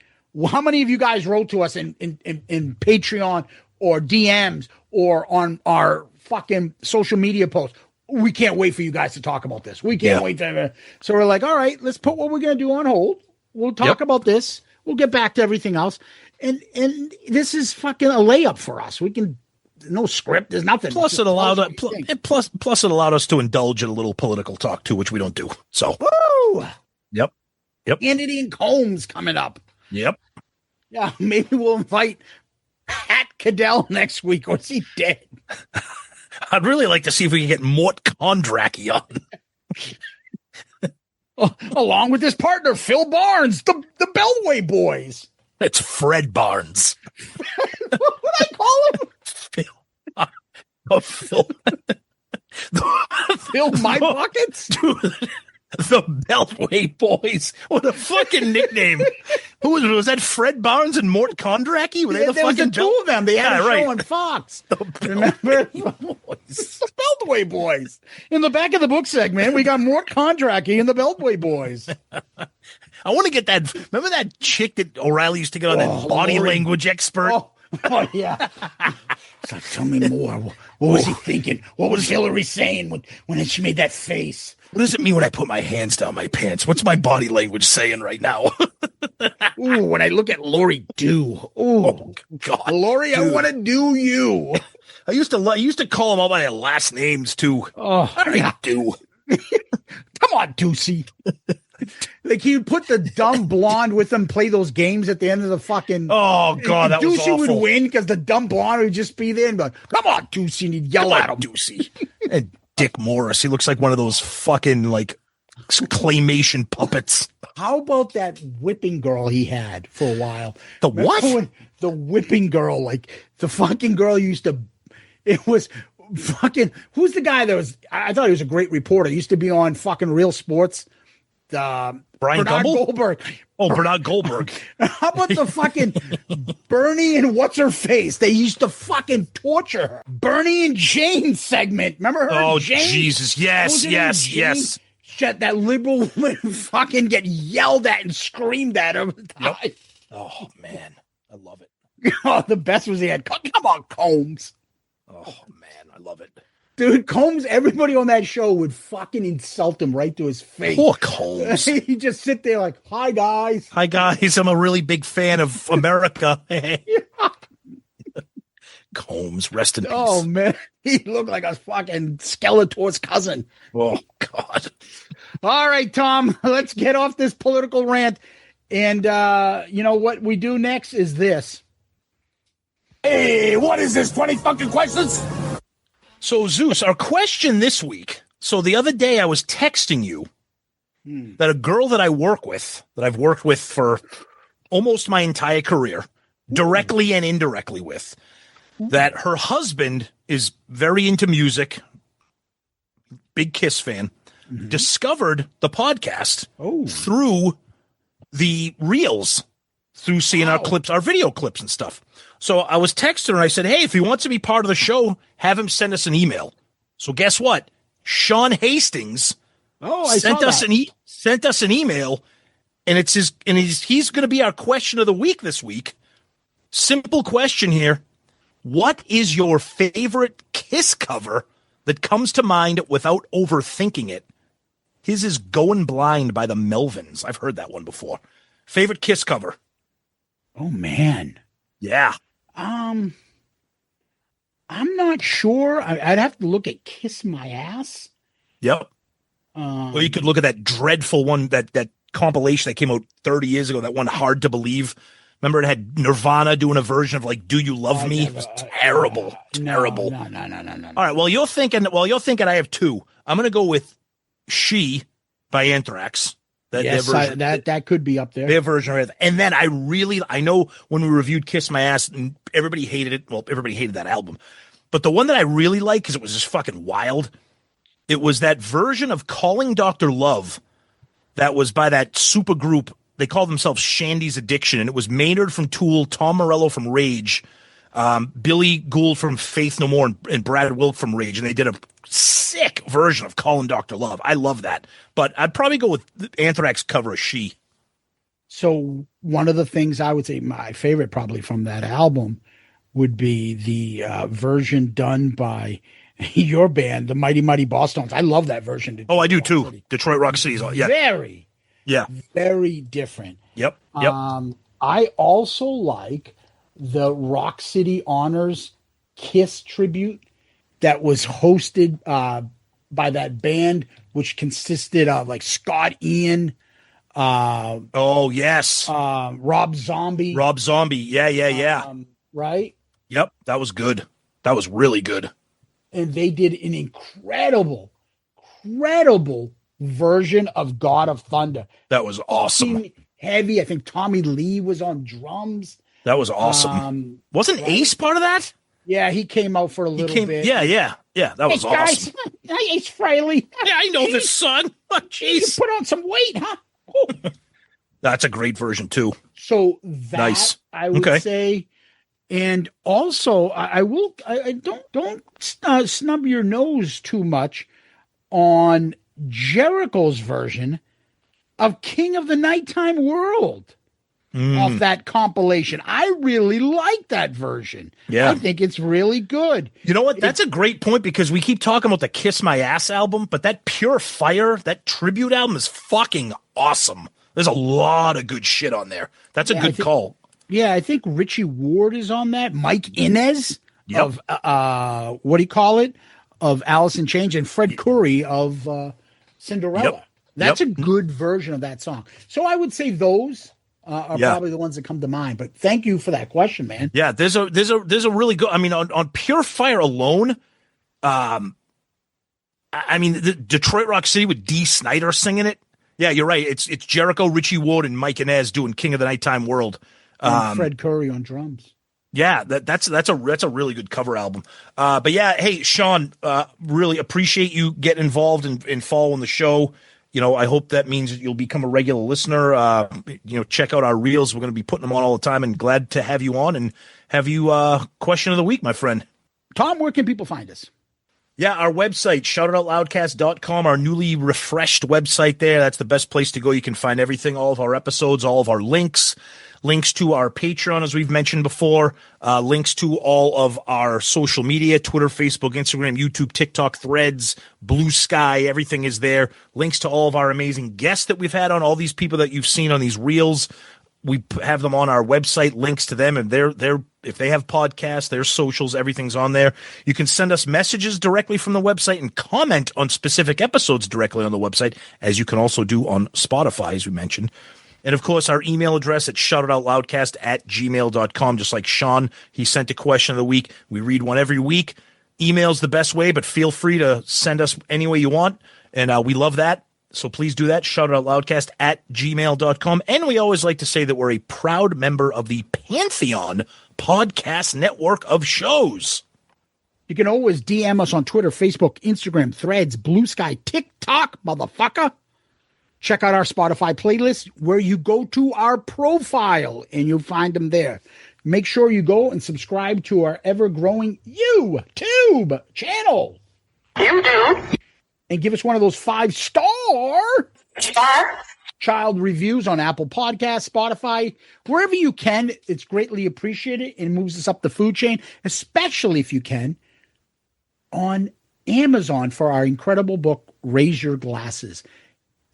how many of you guys wrote to us in Patreon or DMs or on our fucking social media posts? We can't wait for you guys to talk about this. We can't wait to. So we're like, all right, let's put what we're going to do on hold. We'll talk about this. We'll get back to everything else. And this is fucking a layup for us. We can, no script. There's nothing. Plus it allowed us to indulge in a little political talk too, which we don't do. So, woo! Yep. Kennedy and Combs coming up. Yep. Yeah, maybe we'll invite Pat Cadell next week, or is he dead? I'd really like to see if we can get Mort Kondracky on. Along with his partner, Phil Barnes, the Beltway boys. It's Fred Barnes. What would I call him? Phil. Fill my buckets? Dude, the Beltway Boys. What a fucking nickname. Who was that? Fred Barnes and Mort Kondracki? Were they the there was fucking the two of them. They had a show right. on Fox. Remember? The Beltway Boys. In the back of the book segment, we got Mort Kondracki and the Beltway Boys. I want to get that. Remember that chick that O'Reilly used to get on, that body language expert? Oh yeah. It's like, tell me more. What was he thinking? What was Hillary saying when she made that face? What does it mean when I put my hands down my pants? What's my body language saying right now? Ooh, when I look at Lori Dew. Oh God, Lori, dude. I want to do you. I used to call them all by their last names too. Oh, I do. Come on, Deucey. Like he would put the dumb blonde with him play those games at the end of the fucking. Oh God, that was awful. Deucey would win because the dumb blonde would just be there and be like, "Come on, Deucey," and he'd yell at him. Deucey. And Dick Morris, he looks like one of those fucking like claymation puppets. How about that whipping girl he had for a while? The what? The whipping girl, like the fucking girl used to. It was fucking. Who's the guy that was? I thought he was a great reporter. He used to be on fucking Real Sports. Brian Bernard Goldberg. Oh, Bernard Goldberg. How about the fucking Bernie and what's her face? They used to fucking torture her. Bernie and Jane segment. Remember her? Oh, Jane? Jesus. Yes. Shut that liberal woman fucking get yelled at and screamed at her. Yep. Oh, man. I love it. Oh, the best was he had. Come on, Combs. Oh, man. I love it. Dude, Combs, everybody on that show would fucking insult him right to his face. Poor Combs. He'd just sit there like, hi, guys. Hi, guys. I'm a really big fan of America. Combs, rest in peace. Oh, man. He looked like a fucking Skeletor's cousin. Oh, God. All right, Tom, let's get off this political rant. And you know what we do next is this. Hey, what is this, 20 fucking questions? So, Zeus, our question this week. So the other day I was texting you that a girl that I work with, that I've worked with for almost my entire career, directly and indirectly with, that her husband is very into music, big KISS fan, discovered the podcast through the reels, through seeing our clips, our video clips and stuff. So I was texting her and I said, hey, if he wants to be part of the show, have him send us an email. So guess what? Sean Hastings sent us an email, and he's going to be our question of the week this week. Simple question here. What is your favorite KISS cover that comes to mind without overthinking it? His is Going Blind by the Melvins. I've heard that one before. Favorite KISS cover? Oh, man. Yeah. I'm not sure. I'd have to look at Kiss My Ass. Yep. Or you could look at that dreadful one, that compilation that came out 30 years ago, that one Hard to Believe. Remember it had Nirvana doing a version of like Do You Love Me? It was terrible. Terrible. No. All right, well, you're thinking I have two. I'm going to go with She by Anthrax. That could be up there. Their version of it. And then I know when we reviewed Kiss My Ass, and everybody hated it. Well, everybody hated that album. But the one that I really liked, because it was just fucking wild, it was that version of Calling Dr. Love that was by that super group. They called themselves Shandy's Addiction, and it was Maynard from Tool, Tom Morello from Rage, Billy Gould from Faith No More, and Brad Wilk from Rage, and they did a sick version of Calling Dr. Love. I love that. But I'd probably go with the Anthrax cover of She. So one of the things I would say my favorite probably from that album would be the version done by your band, the Mighty Mighty Bosstones. I love that version. I do too. Detroit Rock City. Yeah. Very different. Yep. I also like the Rock City Honors KISS tribute that was hosted by that band, which consisted of like Scott Ian. Rob Zombie. Yeah. Right? Yep. That was good. That was really good. And they did an incredible version of God of Thunder. That was awesome. Heavy. I think Tommy Lee was on drums. That was awesome. Wasn't Ace part of that? Yeah, he came out for a little bit. Yeah. That was awesome. Ace Frehley. Yeah, I know this song. Oh, jeez. Put on some weight, huh? That's a great version too. So that nice. I would say, and also I don't snub your nose too much on Jericho's version of King of the Nighttime World off that compilation. I really like that version. Yeah. I think it's really good. You know what? That's a great point because we keep talking about the Kiss My Ass album, but that Pure Fire, that tribute album is fucking awesome. There's a lot of good shit on there. That's a good call. Yeah, I think Richie Ward is on that. Mike Inez of what do you call it? Of Alice in Chains, and Fred Coury of Cinderella. That's a good version of that song. So I would say those are probably the ones that come to mind. But thank you for that question, man. Yeah, there's a really good. I mean, on Pure Fire alone, I mean, the Detroit Rock City with Dee Snider singing it. Yeah, you're right. It's Jericho, Richie Ward, and Mike Inez doing King of the Nighttime World. And Fred Coury on drums. Yeah, that's a really good cover album. But yeah, hey, Sean, really appreciate you getting involved in following the show. You know, I hope that means that you'll become a regular listener. Check out our reels. We're going to be putting them on all the time, and glad to have you on and have you question of the week, my friend. Tom, where can people find us? Yeah, our website, shoutitoutloudcast.com, our newly refreshed website there. That's the best place to go. You can find everything, all of our episodes, all of our links to our Patreon, as we've mentioned before, links to all of our social media, Twitter, Facebook, Instagram, YouTube, TikTok, Threads, Blue Sky, everything is there. Links to all of our amazing guests that we've had on, all these people that you've seen on these reels. We have them on our website, links to them, and they're if they have podcasts, their socials, everything's on there. You can send us messages directly from the website and comment on specific episodes directly on the website, as you can also do on Spotify, as we mentioned. And, of course, our email address at shoutitoutloudcast@gmail.com, just like Sean. He sent a question of the week. We read one every week. Email's the best way, but feel free to send us any way you want, and we love that. So please do that, shoutitoutloudcast@gmail.com. And we always like to say that we're a proud member of the Pantheon Podcast Network of shows. You can always DM us on Twitter, Facebook, Instagram, Threads, Blue Sky, TikTok, motherfucker. Check out our Spotify playlist where you go to our profile and you'll find them there. Make sure you go and subscribe to our ever-growing YouTube channel. You do. And give us one of those 5-star child reviews on Apple Podcasts, Spotify, wherever you can. It's greatly appreciated and moves us up the food chain, especially if you can, on Amazon for our incredible book, Raise Your Glasses.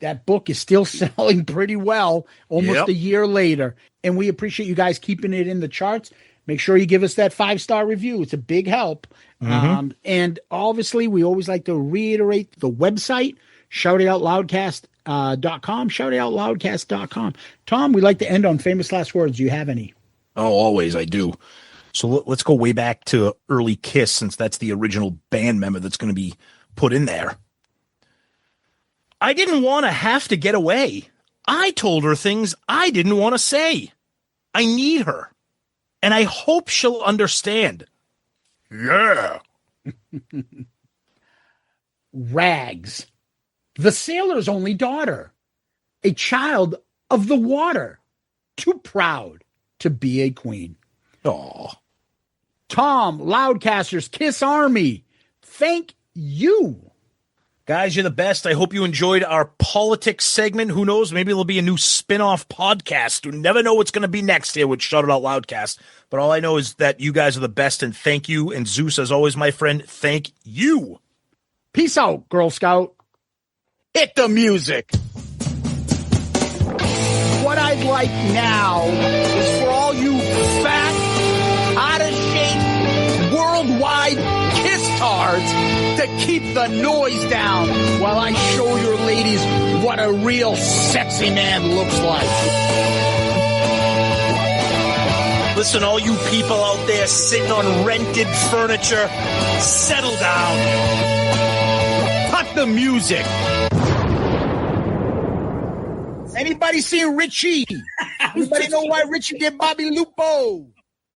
That book is still selling pretty well almost a year later, and we appreciate you guys keeping it in the charts. Make sure you give us that 5-star review. It's a big help. And obviously, we always like to reiterate the website, shoutitoutloudcast.com, shoutitoutloudcast.com. Tom, we like to end on famous last words. Do you have any? Oh, always, I do. So let's go way back to early KISS, since that's the original band member that's going to be put in there. I didn't want to have to get away. I told her things I didn't want to say. I need her. And I hope she'll understand. Yeah. Rags, the sailor's only daughter, a child of the water, too proud to be a queen. Oh, Tom, Loudcasters, Kiss Army, thank you. Guys, you're the best. I hope you enjoyed our politics segment. Who knows? Maybe it'll be a new spin-off podcast. You never know what's going to be next here with Shout It Out Loudcast. But all I know is that you guys are the best, and thank you. And Zeus, as always, my friend, thank you. Peace out, Girl Scout. Hit the music. What I'd like now is for all you fat, out-of-shape, worldwide kiss-tards to keep the noise down while I show your ladies what a real sexy man looks like. Listen, all you people out there sitting on rented furniture, settle down. Cut the music. Anybody seen Richie? Anybody know why Richie did Bobby Lupo?